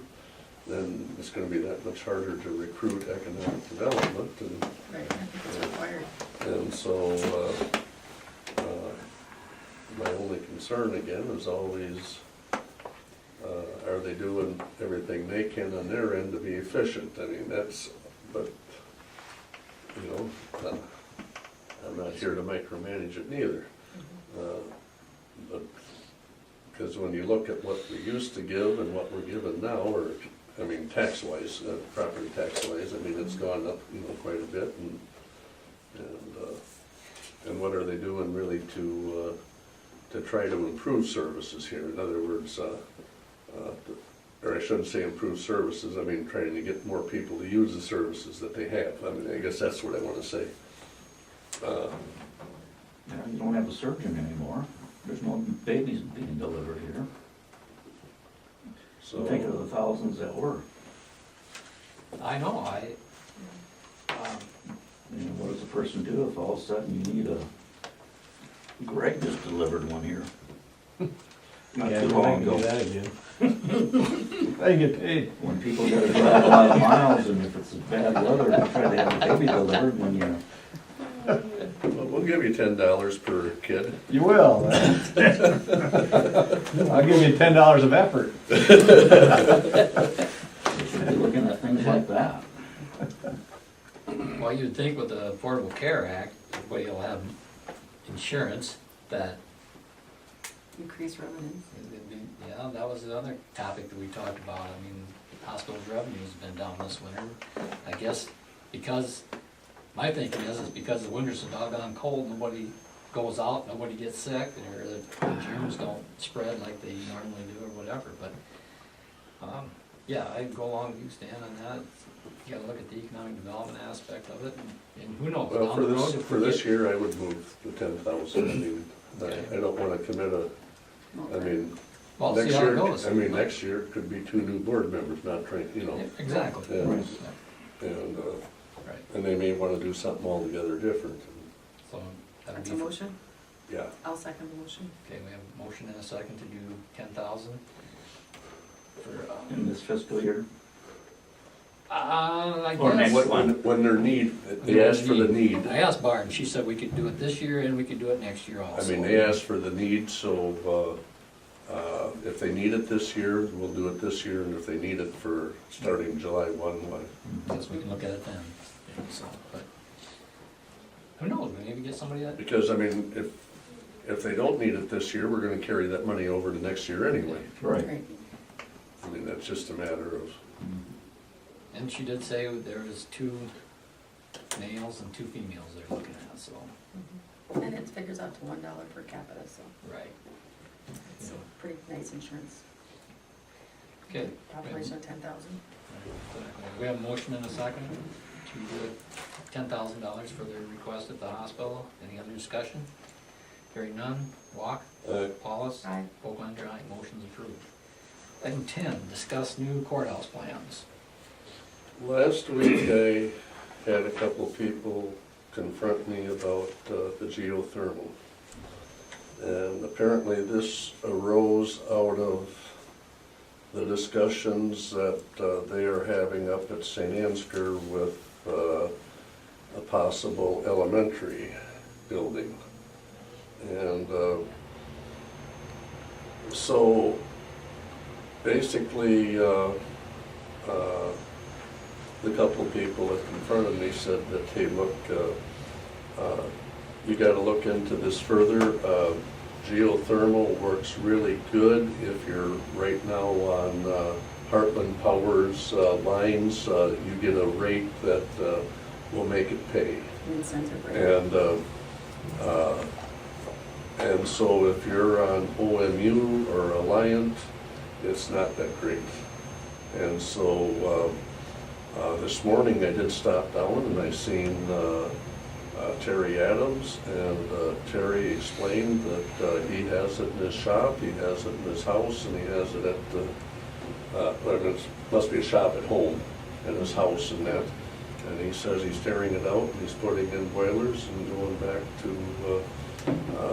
then it's gonna be that much harder to recruit economic development, and Right, I think it's required. and so, my only concern again is always are they doing everything they can on their end to be efficient? I mean, that's, but, you know, I'm not here to micromanage it neither. But, because when you look at what we used to give and what we're given now, or, I mean, tax-wise, property tax-wise, I mean, it's gone up, you know, quite a bit, and what are they doing really to try to improve services here? In other words, or I shouldn't say improve services, I mean, trying to get more people to use the services that they have. I mean, I guess that's what I wanna say. Yeah, you don't have a surgeon anymore. There's no babies being delivered here. So, Think of the thousands that were. I know, What does a person do if all of a sudden you need a, Greg just delivered one here. Not Yeah, too go long ahead and do ago. that again. I get paid. When people gotta drive a lot of miles and if it's bad weather, they try to have a baby delivered when you, well, we'll give you $10 per kid. You will. I'll give you $10 of effort. you should be looking at things like that. well, you'd think with the Affordable Care Act, everybody will have insurance that, Increase revenues. yeah, that was the other topic that we talked about. I mean, hospital's revenue's been down this winter. I guess because, my thinking is because the winter's so doggone cold, nobody goes out, nobody gets sick, or the germs don't spread like they normally do or whatever, but, yeah, I go along with you, Stan, on that. You gotta look at the economic development aspect of it, and who knows, Well, down for the road, this, if for we this get, year, I would move the 10,000. I mean, I don't wanna commit I mean, well, next see how it year, goes. I mean, next year could be 2 new board members, not trained, you know. Yeah, exactly. Yeah. Right. And, Right, and they may wanna do something altogether different. so that'll That's be, a motion? Yeah, I'll second the motion. okay, we have a motion and a second to do 10,000 for, In this fiscal year. I Or next guess. when their need, they asked for the need. I asked Barb, and she said we could do it this year and we could do it next year I also. mean, they asked for the need, so, if they need it this year, we'll do it this year, and if they need it for starting July 1, why? Guess we can look at it then, you know, so, but, who knows, we maybe get somebody that, Because, I mean, if they don't need it this year, we're gonna carry that money over to next year anyway. Right. Great. I mean, that's just a matter of, and she did say there was 2 males and 2 females they're looking at, so, And it figures out to $1 per capita, so right. it's a pretty nice insurance. Okay. Population of 10,000. We have a motion and a second to do $10,000 for their request at the hospital. Any other discussion? Hearing none, Walk, Paulus, Aye. Oaklander, aye, motion's approved. Item 10, discuss new courthouse plans. last week I had a couple people confront me about the geothermal. And apparently this arose out of the discussions that they are having up at St. Ansgar with a possible elementary building. And so basically, the couple of people that confronted me said that, hey, look, you gotta look into this further. Geothermal works really good if you're right now on Heartland Power's lines. You get a rate that will make it pay. Incentive rate. And so if you're on OMU or Alliant, it's not that great. And so this morning I did stop down and I seen Terry Adams, and Terry explained that he has it in his shop, he has it in his house, and he has it at the, it must be a shop at home, in his house and that. And he says he's tearing it out and he's putting in boilers and going back to,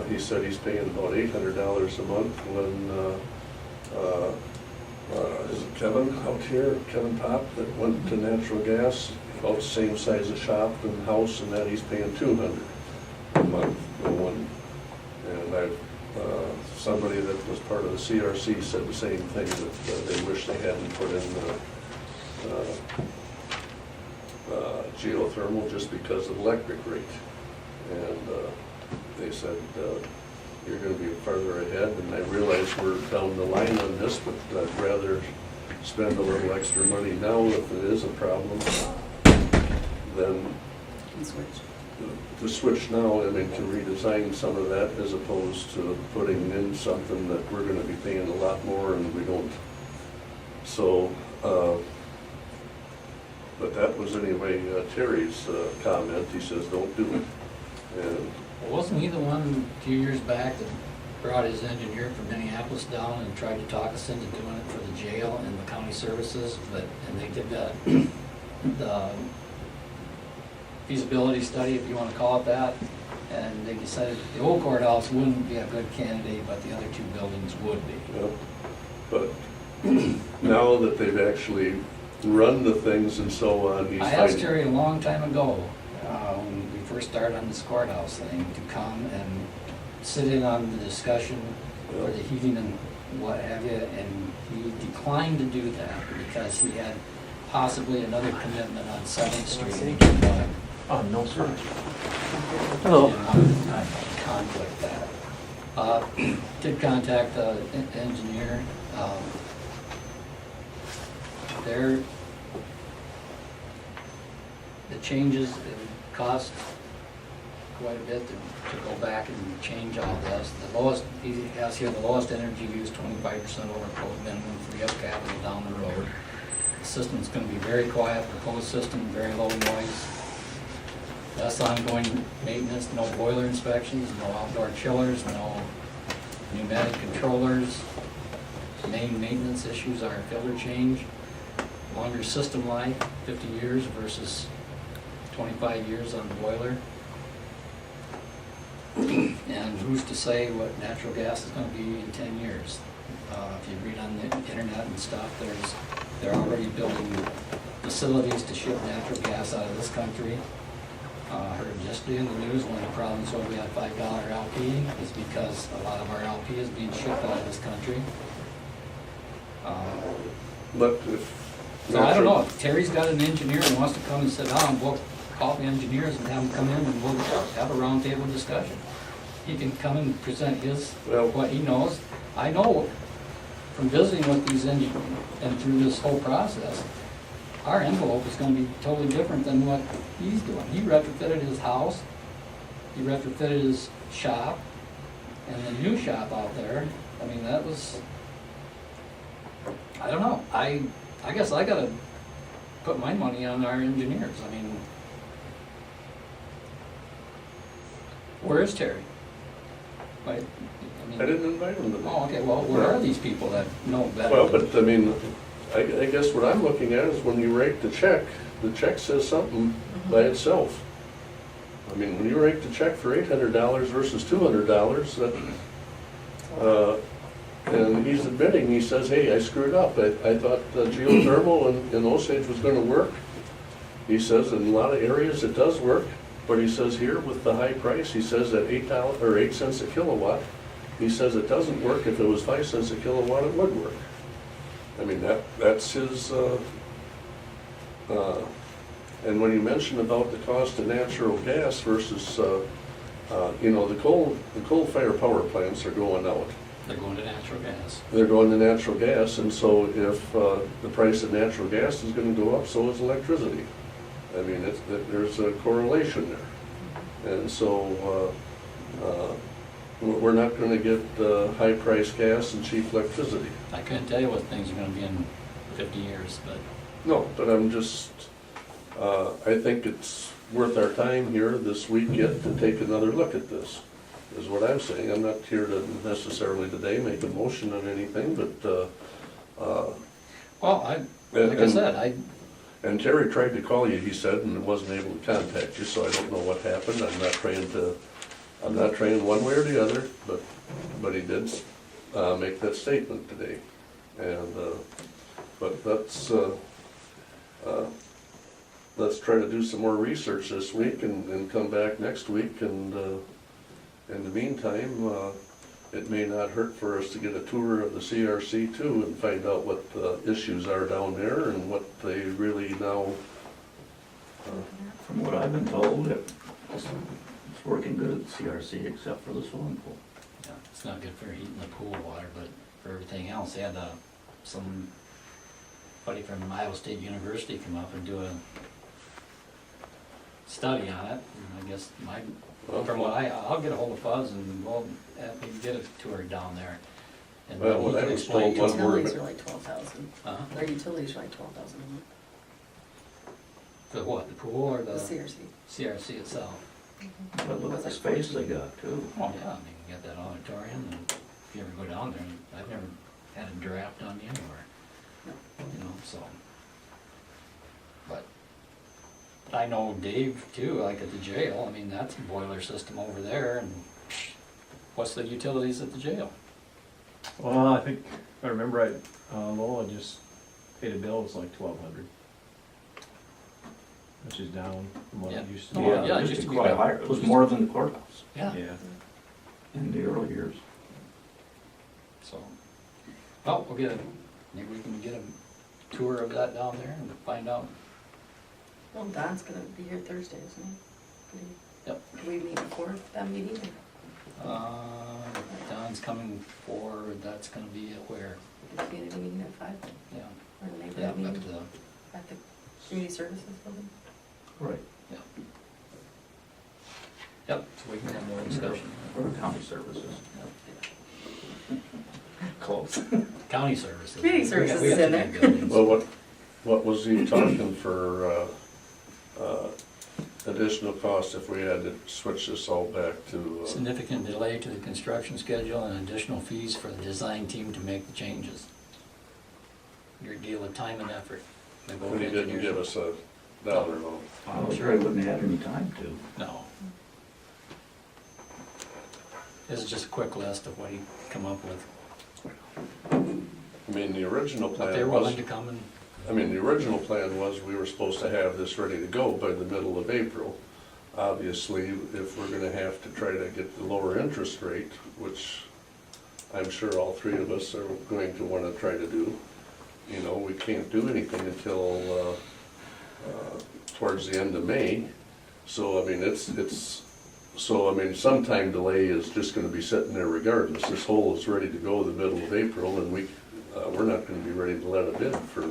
he said he's paying about $800 a month when, is it Kevin out here, Kevin Pop, that went to natural gas, about the same size of shop and house, and that he's paying $200 a month for one. And somebody that was part of the CRC said the same thing, that they wish they hadn't put in geothermal just because of electric rate. And they said, you're gonna be farther ahead, and I realize we're down the line on this, but I'd rather spend a little extra money now if it is a problem than to switch now, I mean, to redesign some of that as opposed to putting in something that we're gonna be paying a lot more and we don't. So, but that was anyway Terry's comment. He says, don't do it. And Wasn't he the one a few years back that brought his engineer from Minneapolis down and tried to talk us into doing it for the jail and the county services, and they did the feasibility study, if you wanna call it that, and they decided the old courthouse wouldn't be a good candidate, but the other two buildings would be. Yeah, but now that they've actually run the things and so on, he's I asked finding. Terry a long time ago, when we first started on this courthouse thing, to come and sit in on the discussion for the heating and what have you, and he declined to do that because he had possibly another commitment on 7th Street. Oh, no, sir. Hello. Conflict that. Did contact the engineer. The changes, it would cost quite a bit to go back and change all this. The lowest, he has here, the lowest energy use, 25% over code minimum, free up capital down the road. The system's gonna be very quiet, proposed system, very low noise. Less ongoing maintenance, no boiler inspections, no outdoor chillers, no pneumatic controllers. Main maintenance issues are a filter change, longer system life, 50 years versus 25 years on the boiler. And who's to say what natural gas is gonna be in 10 years? If you read on the internet and stuff, they're already building facilities to ship natural gas out of this country. Heard yesterday in the news, one of the problems why we have $5 LP is because a lot of our LP is being shipped out of this country. But if. So I don't know, if Terry's got an engineer and wants to come and sit down, we'll call the engineers and have them come in and we'll have a roundtable discussion. He can come and present what he knows. I know from visiting with these engineers and through this whole process, our envelope is gonna be totally different than what he's doing. He retrofitted his house, he retrofitted his shop, and the new shop out there, I mean, that was, I don't know, I guess I gotta put my money on our engineers. I mean, where is Terry? Right? I didn't invite him to that. Oh, okay, well, where are these people that know better? Well, but I mean, I guess what I'm looking at is when you write the check says something by itself. I mean, when you write the check for $800 versus $200, and he's admitting, he says, hey, I screwed up. I thought geothermal in Osage was gonna work. He says in a lot of areas it does work, but he says here with the high price, he says at $8 or 8 cents a kilowatt, he says it doesn't work. If it was 5 cents a kilowatt, it would work. I mean, that's his, and when you mention about the cost of natural gas versus, you know, the coal-fired power plants are going out. They're going to natural gas. They're going to natural gas, and so if the price of natural gas is gonna go up, so is electricity. I mean, there's a correlation there. And so, we're not gonna get high-priced gas and cheap electricity. I couldn't tell you what things are gonna be in 50 years, but No, but I'm just, I think it's worth our time here this week yet to take another look at this, is what I'm saying. I'm not here to necessarily today make a motion on anything, but, well, like I said, and Terry tried to call you, he said, and wasn't able to contact you, so I don't know what happened. I'm not trying one way or the other, but he did make that statement today. And, but let's try to do some more research this week and come back next week, and in the meantime, it may not hurt for us to get a tour of the CRC too and find out what the issues are down there and what they really now, From what I've been told, it's working good at the CRC except for the swimming pool. Yeah, it's not good for heating the pool water, but for everything else, they had somebody from Iowa State University come up and do a study on it. And I guess from what I'll get a hold of Fuzz and we'll get a tour down there. And Well, he what I can was explain told to was- us- Utilities are like 12,000. Uh-huh. Their utilities are like 12,000 a month, The what, the pool or the the CRC. CRC itself? But look at the space they got too. Well, yeah, I mean, you got that auditorium, and if you ever go down there, I've never had a draft on me anywhere, you know, so. But I know Dave too, like at the jail, I mean, that's a boiler system over there, and what's the utilities at the jail? Well, I think, if I remember right, Lola just paid a bill, it was like 1,200. Which is down from what it Yeah. used to be. Oh, yeah, it It used to be quite about- higher, it was more than the courthouse Yeah. Yeah. in the early years. So, well, maybe we can get a tour of that down there and find out. Well, Don's gonna be here Thursday, isn't he? Yep. Can we meet before that meeting? Don's coming forward, that's gonna be at where? The community meeting at 5, Yeah, or the yeah, neighborhood up meeting to the, at the community services building? Right. yeah. Yep, so we can have more discussion. Or county services. Close. County services. Community We got- services we got is in two there. big buildings. well, what was he talking for, additional cost if we had to switch this all back to, Significant delay to the construction schedule and additional fees for the design team to make the changes. Your deal of time and effort. by both when he didn't engineers. give us a dollar amount? I'm sure I wouldn't have had any time to. No. This is just a quick list of what he come up with. I mean, the original But they're plan was, willing to come and, the original plan was we were supposed to have this ready to go by the middle of April. Obviously, if we're gonna have to try to get the lower interest rate, which I'm sure all three of us are going to wanna try to do, you know, we can't do anything until, towards the end of May. So, I mean, some time delay is just gonna be sitting there regardless. This hole is ready to go the middle of April, and we're not gonna be ready to let it in for,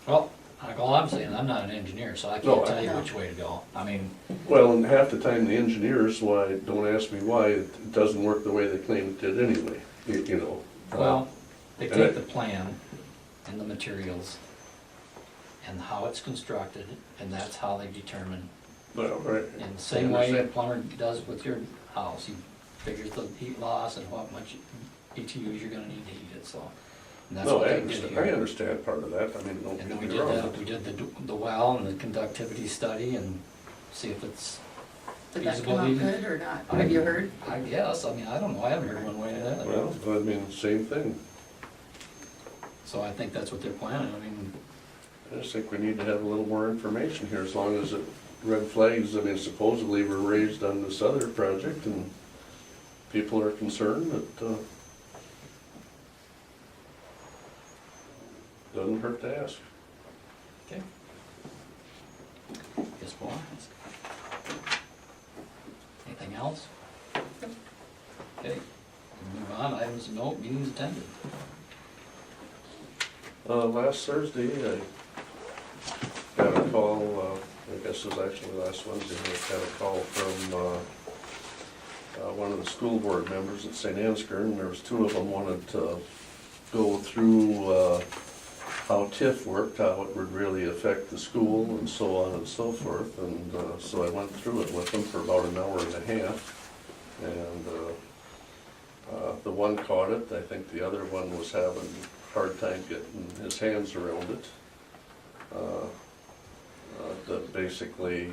well, like all I'm saying, I'm not an engineer, so I No, can't tell you I- which way to go. I mean, well, and half the time the engineers, don't ask me why, it doesn't work the way they claim it did anyway, you know. well, they and take I- the plan and the materials and how it's constructed, and that's how they determine. Well, right. In the same way a plumber does with your house, he figures the heat loss and what much BTUs you're gonna need to heat it, so. And that's No, what I they did understand, here. I understand part of that, I mean, don't And get then we me did wrong. that, we did the well and the conductivity study and see if it's Did that feasible come out even. good or not? Have you heard? I guess, I mean, I don't know, I haven't heard one way or the other. Well, I mean, same thing. So I think that's what they're planning, I mean, I just think we need to have a little more information here, as long as red flags, I mean, supposedly were raised on this other project, and people are concerned that, doesn't hurt to ask. okay. Guess we'll ask. Anything else? Okay, move on, items of note, meetings attended. Last Thursday, I got a call, I guess it was actually last Wednesday, I got a call from, one of the school board members at St. Ansgar, and there was two of them wanted to go through, how TIF worked, how it would really affect the school, and so on and so forth, and, so I went through it with them for about an hour and a half, and, the one caught it, I think the other one was having a hard time getting his hands around it. That basically,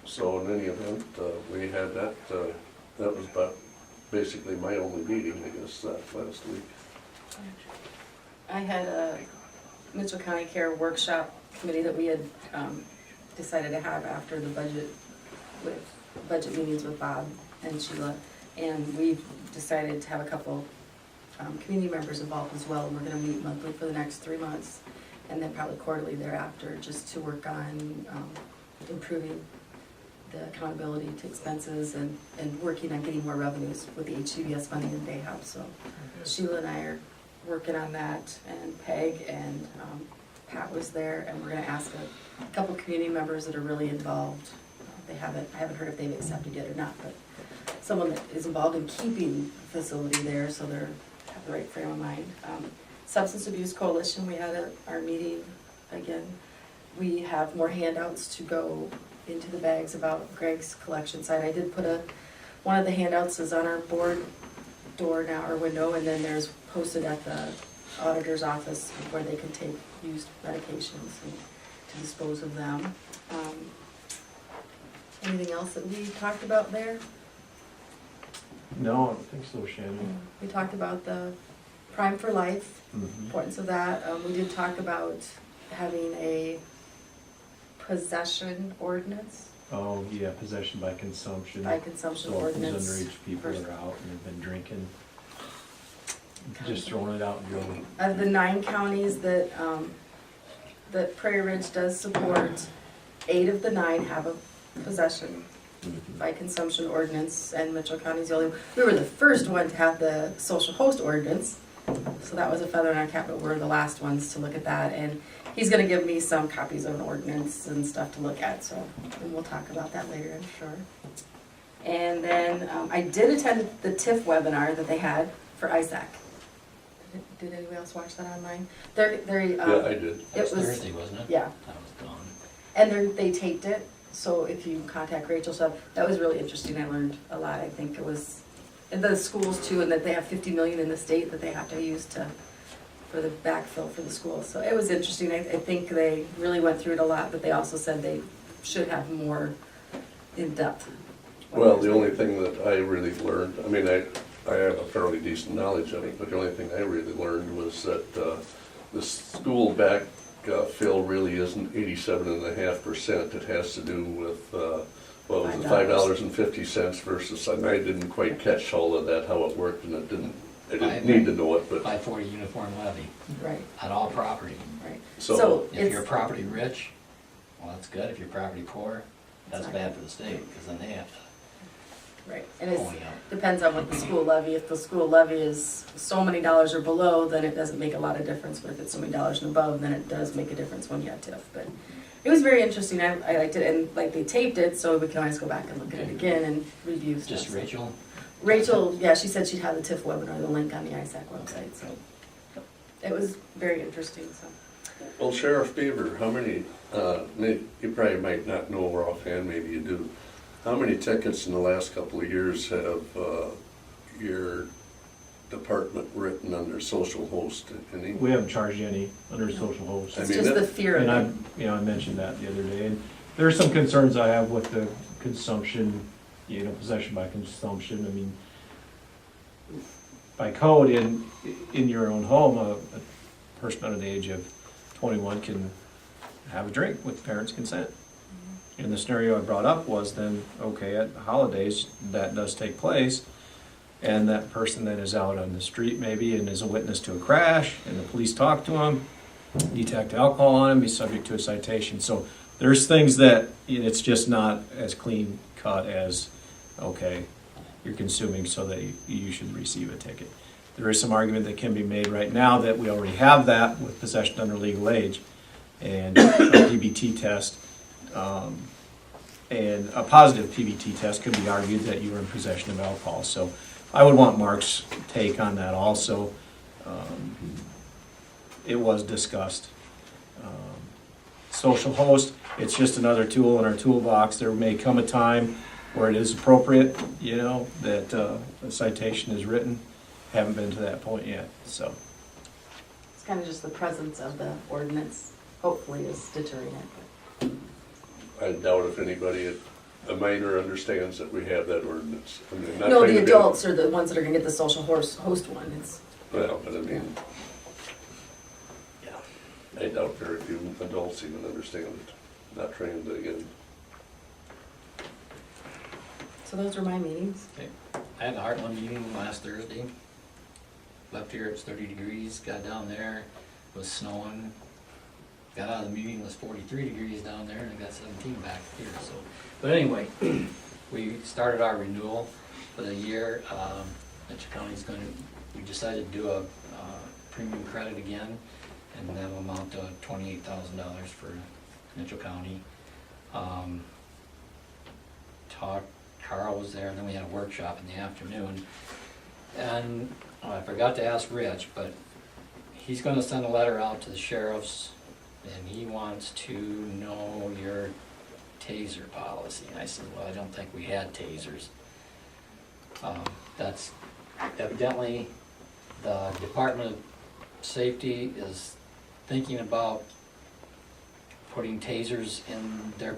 so in any event, we had that was about basically my only meeting, I guess, that last week. I had a Mitchell County Care workshop committee that we had decided to have after the budget with budget meetings with Bob and Sheila, and we've decided to have a couple community members involved as well. We're gonna meet monthly for the next 3 months, and then probably quarterly thereafter, just to work on improving the accountability to expenses and working on getting more revenues with the HCBS funding that they have. So Sheila and I are working on that, and Peg and Pat was there, and we're gonna ask a couple community members that are really involved. I haven't heard if they've accepted yet or not, but someone that is involved in keeping the facility there, so they're have the right frame of mind. Substance Abuse Coalition, we had our meeting again. We have more handouts to go into the bags about Greg's collection site. I did put one of the handouts is on our board door now, or window, and then there's posted at the auditor's office where they can take used medications and to dispose of them. Anything else that we talked about there? No, I don't think so, Shannon. We talked about the Prime for Life, Mhm. importance of that. We did talk about having a possession ordinance, Oh, yeah, possession by consumption. by consumption So if these ordinance. underage people first- are out and they've been drinking, just throwing it out and going. Of the 9 counties that, that Prairie Ridge does support, 8 of the 9 have a possession by consumption ordinance, and Mitchell County's the only, we were the first one to have the social host ordinance, so that was a feather in our cap, but we're the last ones to look at that, and he's gonna give me some copies of an ordinance and stuff to look at, so, and we'll talk about that later, I'm sure. And then, I did attend the TIF webinar that they had for ISAC. Did anybody else watch that online? They're, Yeah, I did. That was it was, Thursday, wasn't it? yeah, That was gone. and they taped it, so if you contact Rachel, so that was really interesting, I learned a lot, I think it was, and the schools too, and that they have 50 million in the state that they have to use for the backfill for the schools, so it was interesting, I think they really went through it a lot, but they also said they should have more in-depth. Well, the only thing that I really learned, I mean, I have a fairly decent knowledge of it, but the only thing I really learned was that the school backfill really isn't 87.5%. It has to do with, what was it, $5.50 versus, and I didn't quite catch all of that, how it worked, and I didn't need to know it, but, 540 uniform levy Right, on all property. right. So, If you're it's, property rich, well, that's good. If you're property poor, that's Exactly. bad for the state, because then they have to right, and it's, pony up. depends on what the school levy, if the school levy is so many dollars or below, then it doesn't make a lot of difference, but if it's so many dollars and above, then it does make a difference when you have TIF, but it was very interesting, I liked it, and like they taped it, so we can always go back and look at it again and review stuff. Just Rachel? Rachel, yeah, she said she'd have the TIF webinar, the link on the ISAC website, so it was very interesting, so. well, Sheriff Beaver, how many, you probably might not know offhand, maybe you do. How many tickets in the last couple of years have your department written under social host? Any? We haven't charged any under social host. I It's mean, just the that- fear And of it. I mentioned that the other day, and there are some concerns I have with the consumption, possession by consumption. I mean, by code, in your own home, a person under the age of 21 can have a drink with parents' consent. And the scenario I brought up was then, okay, at holidays, that does take place, and that person then is out on the street maybe and is a witness to a crash, and the police talk to him, detect alcohol on him, he's subject to a citation. So there's things that, it's just not as clean cut as, okay, you're consuming so that you should receive a ticket. There is some argument that can be made right now that we already have that with possession under legal age and a PBT test. And a positive PBT test could be argued that you were in possession of alcohol. So I would want Mark's take on that also. It was discussed. Social host, it's just another tool in our toolbox. There may come a time where it is appropriate, that a citation is written. Haven't been to that point yet, so. It's kind of just the presence of the ordinance, hopefully is deterring it. I doubt if anybody, a minor understands that we have that ordinance. I mean, not No, trying the to be- adults are the ones that are gonna get the social host one, it's, Well, but I mean, I doubt very few adults even understand it, not trained to, again. So those are my meetings. Okay. I had a Heartland meeting last Thursday. Left here, it's 30 degrees, got down there, it was snowing. Got out of the meeting, it was 43 degrees down there, and I got 17 back here, so. But anyway, we started our renewal for the year. Mitchell County's gonna, we decided to do a premium credit again, and that will amount to $28,000 for Mitchell County. Carl was there, and then we had a workshop in the afternoon. And I forgot to ask Rich, but he's gonna send a letter out to the sheriffs, and he wants to know your taser policy. And I said, well, I don't think we had tasers. That's evidently the Department of Safety is thinking about putting tasers in their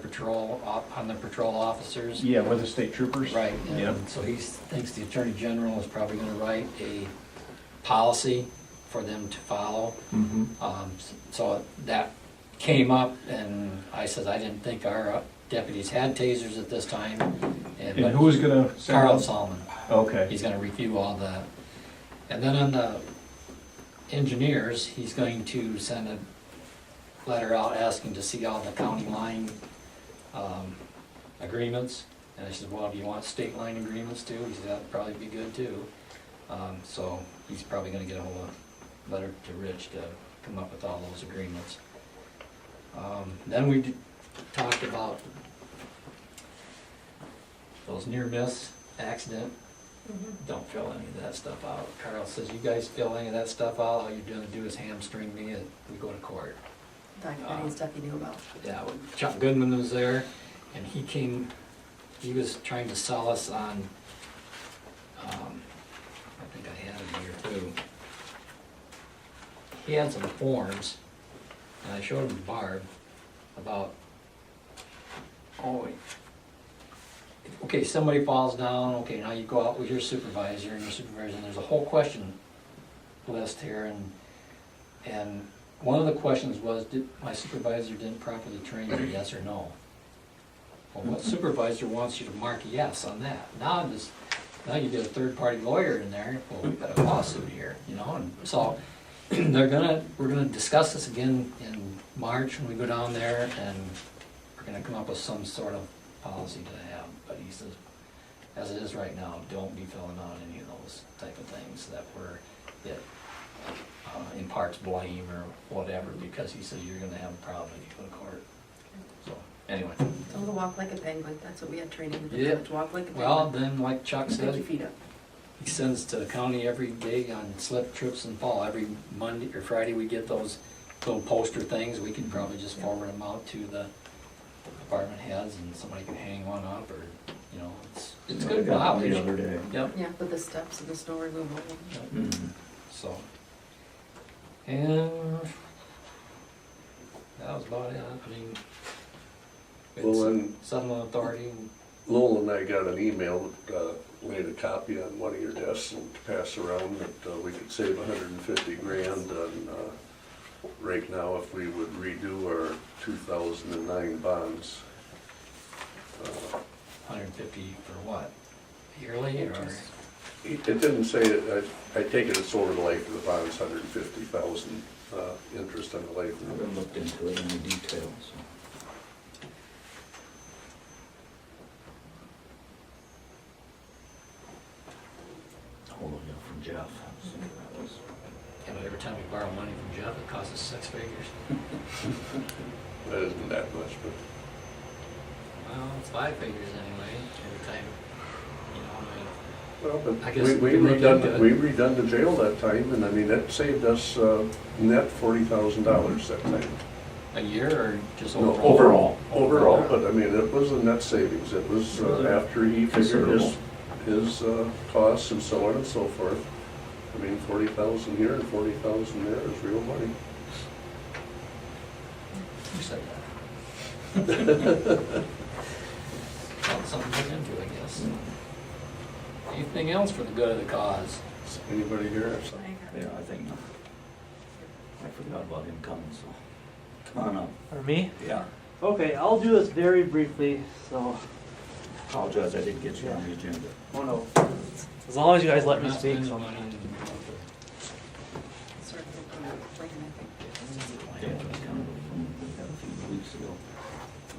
on the patrol officers. Yeah, with the state troopers. Right, Yeah. and so he thinks the Attorney General is probably gonna write a policy for them to follow. Mm-hmm. So that came up, and I said I didn't think our deputies had tasers at this time. And but who's gonna send Carl them? Solomon. Okay. He's gonna review all that. And then on the engineers, he's going to send a letter out asking to see all the county line agreements. And I said, well, do you want state line agreements too? He said, that'd probably be good too. So he's probably gonna get a whole letter to Rich to come up with all those agreements. Then we talked about those near miss accident. Don't fill any of that stuff out. Carl says, you guys fill any of that stuff out, all you're gonna do is hamstring me and we go to court. Documenting stuff you knew about. Yeah, Chuck Goodman was there, and he was trying to sell us on, I think I had it here too. He had some forms, and I showed him to Barb about, okay, somebody falls down, okay, now you go out with your supervisor, and there's a whole question list here, and one of the questions was, my supervisor didn't properly train you, yes or no? Well, what supervisor wants you to mark yes on that? Now you get a third-party lawyer in there, well, we've got a lawsuit here, you know, and so we're gonna discuss this again in March when we go down there, and we're gonna come up with some sort of policy to have. But he says, as it is right now, don't be filling out any of those type of things that imparts blame or whatever, because he says you're gonna have a problem if you go to court. So, anyway. Don't walk like a penguin, that's what we had training with the Yeah. village, walk like a penguin. Well, then, like Chuck Stick your said, feet up. he sends to the county every day on slip, trips, and fall. Every Monday or Friday, we get those little poster things. We can probably just forward them out to the department heads, and somebody can hang one up, or, you know, it's good The other knowledge. day. Yep. Yeah, with the steps and the snow removal. Mhm. So, and that was about it. I mean, Well, then- it's settlement authority. Lowell and I got an email that laid a copy on one of your desks and to pass around that we could save 150 grand on, right now if we would redo our 2009 bonds. 150 for what? Yearly or? It didn't say, I take it it's over the life of the bonds, 150,000 interest on the life I of haven't the looked into it in any detail, so. Hold on, from Jeff. You know, every time we borrow money from Jeff, it costs us 6 figures. That isn't that much, but Well, it's 5 figures anyway, every time, you know, well, but I guess we we can look into it. redone the jail that time, and I mean, that saved us net $40,000 that time. a year or just No, overall? Overall, but I mean, it was a net savings. It was after he figured his costs and so on and so forth. I mean, 40,000 here and 40,000 there is real money. You said that. Well, something to look into, I guess. Anything else for the good of the cause? Anybody here? Yeah, I think, I forgot about him coming, so. Come on up. For me? Yeah. Okay, I'll do this very briefly. So, Apologize, I didn't get you on the agenda. Oh no, as long as you guys let me Not speak. spending So. money and- Sort of looking at the plan, I think. Yeah, it was kind of a few weeks ago.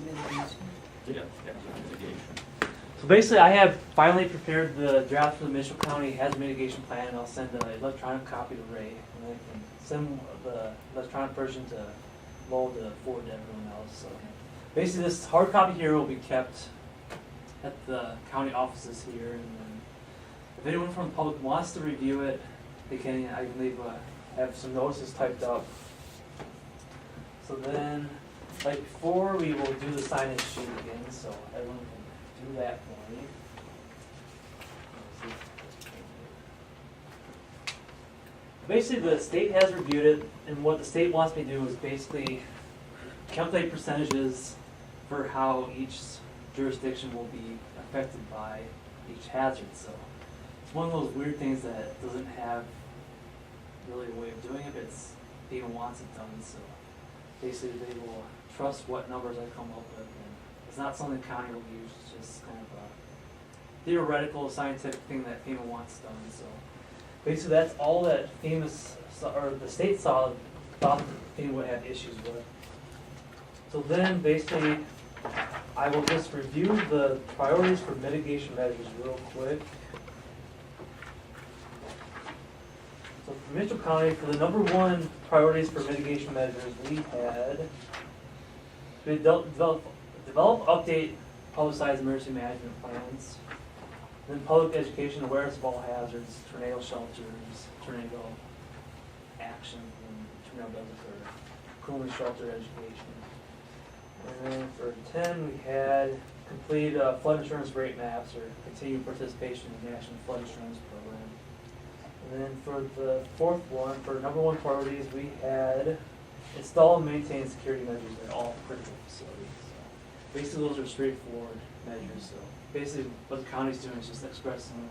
Mitigation. Yeah, mitigation. So basically, I have finally prepared the draft for the Mitchell County Hazard Mitigation Plan, and I'll send an electronic copy to Ray, and I can send the electronic version to Mo to forward to everyone else. So basically, this hard copy here will be kept at the county offices here, and then if anyone from the public wants to review it, they can. I can leave have some notices typed up. So then, like before, we will do the signage sheet again, so everyone can do that for me. Basically, the state has reviewed it, and what the state wants me to do is basically calculate percentages for how each jurisdiction will be affected by each hazard. So it's one of those weird things that doesn't have really a way of doing it, but FEMA wants it done. So basically, they will trust what numbers I come up with, and it's not something the county will use. It's just kind of a theoretical, scientific thing that FEMA wants done. So basically, that's all that the state thought that FEMA would have issues with. So then, basically, I will just review the priorities for mitigation measures real quick. So for Mitchell County, for the number one priorities for mitigation measures, we develop, update, publicize emergency management plans, then public education, awareness of all hazards, tornado shelters, tornado action when tornado does occur, cooling shelter education. And then for 10, we had complete flood insurance rate maps or continued participation in the National Flood Insurance Program. And then for the fourth one, for number one priorities, we had install and maintain security measures at all critical facilities. So basically, those are straightforward measures. So basically, what the county's doing is just expressing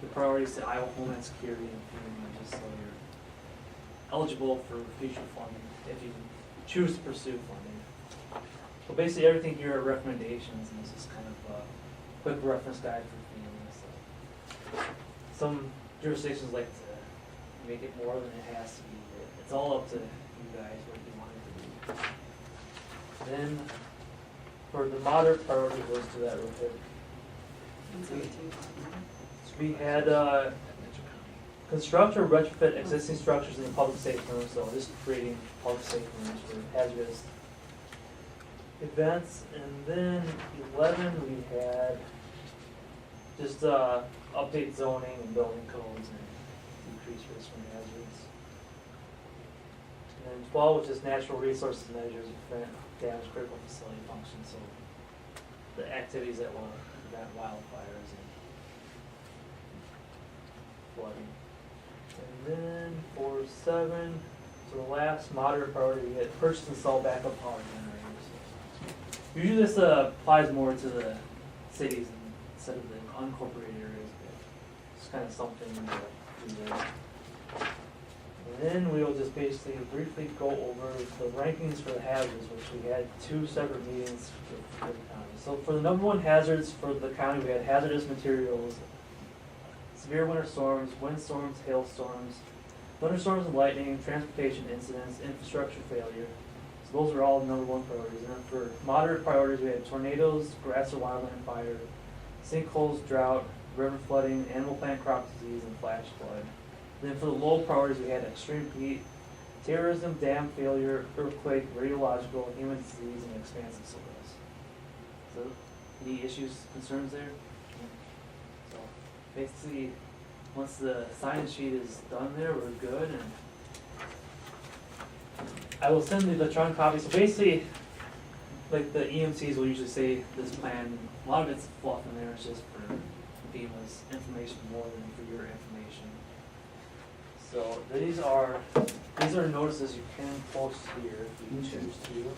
the priorities to Iowa Homeland Security and FEMA, just so you're eligible for future funding if you choose to pursue funding. So basically, everything here are recommendations, and this is kind of a quick reference guide for FEMA. So some jurisdictions like to make it more than it has to be. It's all up to you guys what you want it to be. Then, for the moderate priority, goes to that real quick. We had construct or retrofit existing structures in the public safety rooms, so just creating public safety rooms for hazardous events. And then 11, we had just update zoning and building codes and decrease risk from hazards. And then 12, which is natural resources measures to prevent damage critical facility functions, so the activities that will prevent wildfires and flooding. And then for 7, so the last moderate priority, we had purchase and install backup power generators. Usually this applies more to the cities instead of the unincorporated areas, but it's kind of something to do there. And then we will just basically briefly go over the rankings for the hazards, which we had 2 separate meetings for the county. So for the number one hazards for the county, we had hazardous materials, severe winter storms, windstorms, hailstorms, thunderstorms and lightning, transportation incidents, infrastructure failure. So those are all the number one priorities. And then for moderate priorities, we had tornadoes, grass or wildland fire, sinkholes, drought, river flooding, animal plant crop disease, and flash flood. Then for the low priorities, we had extreme heat, terrorism, dam failure, earthquake, radiological, human disease, and expansive soils. So, any issues, concerns there? So, basically, once the sign-in sheet is done there, we're good. And I will send the electronic copy. So basically, like the EMCs will usually say this plan, a lot of it's fluff in there, it's just for FEMA's information more than for your information. So these are notices you can post here if you choose to.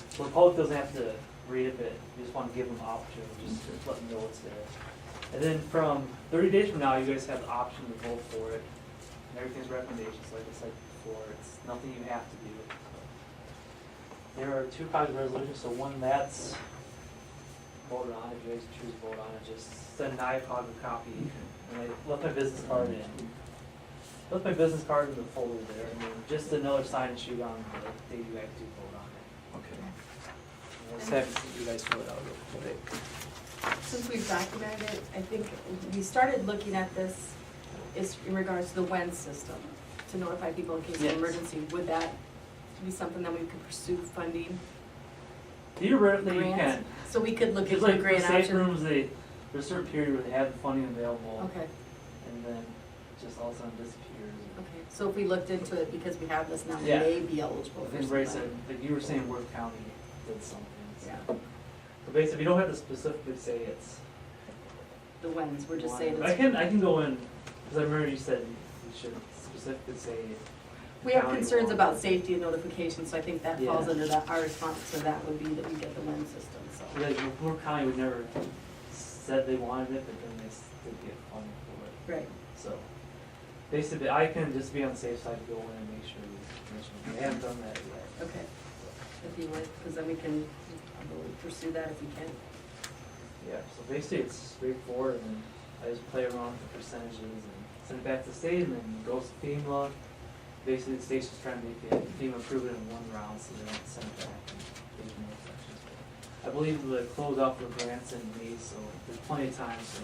So the public doesn't have to read it, but you just want to give them the option, just to let them know it's there. And then from 30 days from now, you guys have the option to vote for it. And everything's recommendations, like I said before. It's nothing you have to do. So there are 2 copies of resolutions. So one that's voted on, if you guys choose to vote on it, just send an iPod a copy, and I left my business card in. Left my business card in the folder there, and then just another sign sheet on the day you guys do vote on it. Okay. And I just have to see you guys fill it out real quick. Since we've documented it, I think we started looking at this is in regards to the WEN system, to notify people in case of Yes. emergency. Would that be something that we could pursue funding Theoretically, you grants? can. So we could look Just into a like grant for safe option? rooms, there's a certain period where they have the funding available, Okay, and then just all of a sudden disappears. okay. So if we looked into it, because we have this now, we Yeah. may be eligible I for think some Ray money. said, like you were saying, Worth County did something. So. Yeah, So basically, you don't have to specifically say it's. the WENs, we're just saying I it's. can go in, because I remember you said you should specifically say. We have county concerns law. about safety and notification, so I think that falls Yeah. under that, our response to that would be that we get the WEN system, so. Like, Worth County would never said they wanted it, but then they did get funding for it. Right. So basically, I can just be on the safe side, go in and make sure we haven't done that yet. Okay, if you would, because then we can, I believe, pursue that if we can. Yeah, so basically it's straightforward, and then I just play around with the percentages and send it back to the state, and then it goes to FEMA. Basically, the state's just trying to make it, FEMA approve it in one round, so they don't send it back and there's no exceptions. I believe the closeout for grants in May, so there's plenty of time, so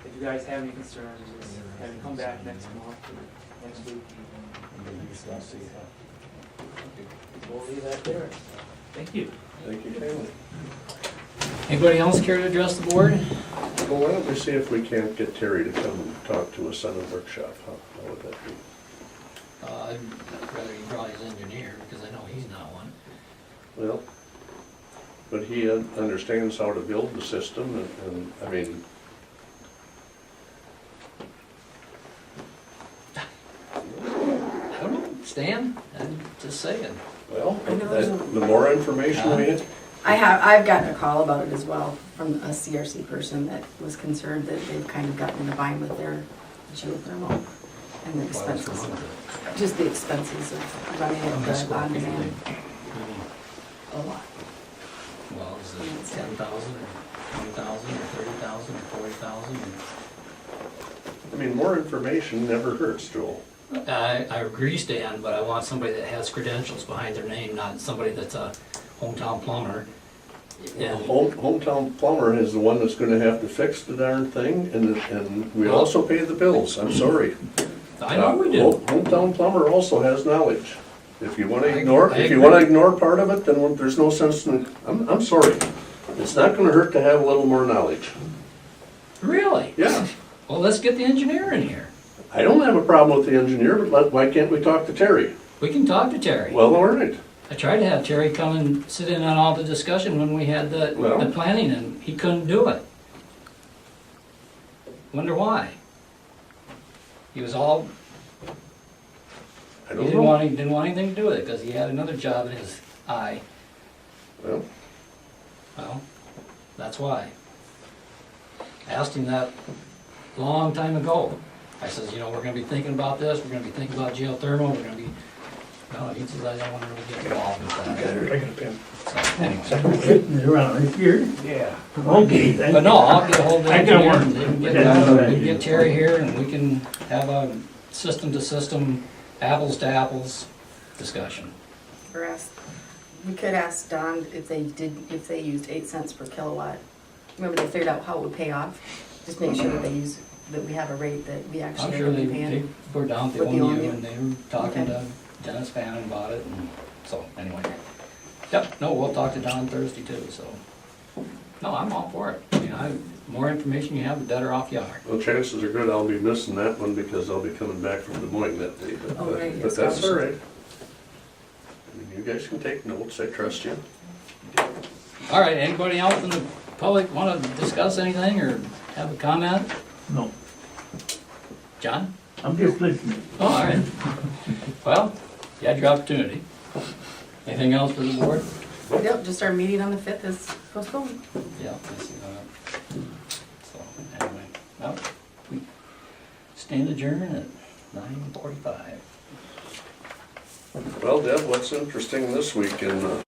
if you guys have any concerns, just have me come back next month or next week even. and discuss it. We'll leave that there. Thank you. Thank you, Taylor. Anybody else care to address the board? Well, why don't we see if we can't get Terry to come and talk to us on a workshop? How would that be? I'd rather you draw his engineer, because I know he's not one. Well, but he understands how to build the system, and I mean, I don't know, Stan, I'm just saying. well, the more information we get, I've gotten a call about it as well from a CRC person that was concerned that they've kind of gotten in a bind with their geothermal and the expenses. Just the expenses of running it on demand. A lot. Well, is it 10,000 or 20,000 or 30,000 or 40,000? I mean, more information never hurts, Joel. I agree, Stan, but I want somebody that has credentials behind their name, not somebody that's a hometown plumber. And Hometown plumber is the one that's gonna have to fix the darn thing, and we also pay the bills, I'm sorry. I know we do. Hometown plumber also has knowledge. If you wanna I ignore part of it, then there's no sense in, I'm sorry. It's not gonna hurt to have a little more knowledge. Really? Yeah, Well, let's get the engineer in here. I don't have a problem with the engineer, but why can't we talk to Terry? We can talk to Terry. Well, all right. I tried to have Terry come and sit in on all the discussion when we had the Well- planning, and he couldn't do it. Wonder why? He was all, I he don't didn't know. want anything to do with it, because he had another job in his eye. Well, Well, that's why. I asked him that a long time ago. I says, you know, we're gonna be thinking about this, we're gonna be thinking about geothermal, we're gonna be, no, he says, I don't wanna really get involved with that. I got a pen. So, anyway. Around here? Yeah. Okay, then. But no, I'll get a hold of the I got engineer, one. and we can That's all right. get Terry here, and we can have a system-to-system, apples-to-apples discussion. Or we could ask Don if they used 8 cents per kilowatt. Remember they figured out how it would pay off? Just make sure that we have a rate that we I'm actually sure are they paying. were down at the With the ONU, ONU. and they were talking to Dennis Fannin about it, and so, anyway. Yep, no, we'll talk to Don Thursday too, so. No, I'm all for it. You know, more information you have, the better off you are. Well, chances are good I'll be missing that one because I'll be coming back from Des Moines that day, Oh, right, but yes, that's all obviously. right. I mean, you guys can take notes, I trust you. All right, anybody else in the public want to discuss anything or have a comment? No, John? I'm just listening. Oh, all right. Well, you had your opportunity. Anything else for the board? Yep, just our meeting on the 5th is postponed. Yeah, I see that. So, anyway, well, we stand adjourned at 9:45. Well, Deb, what's interesting this week in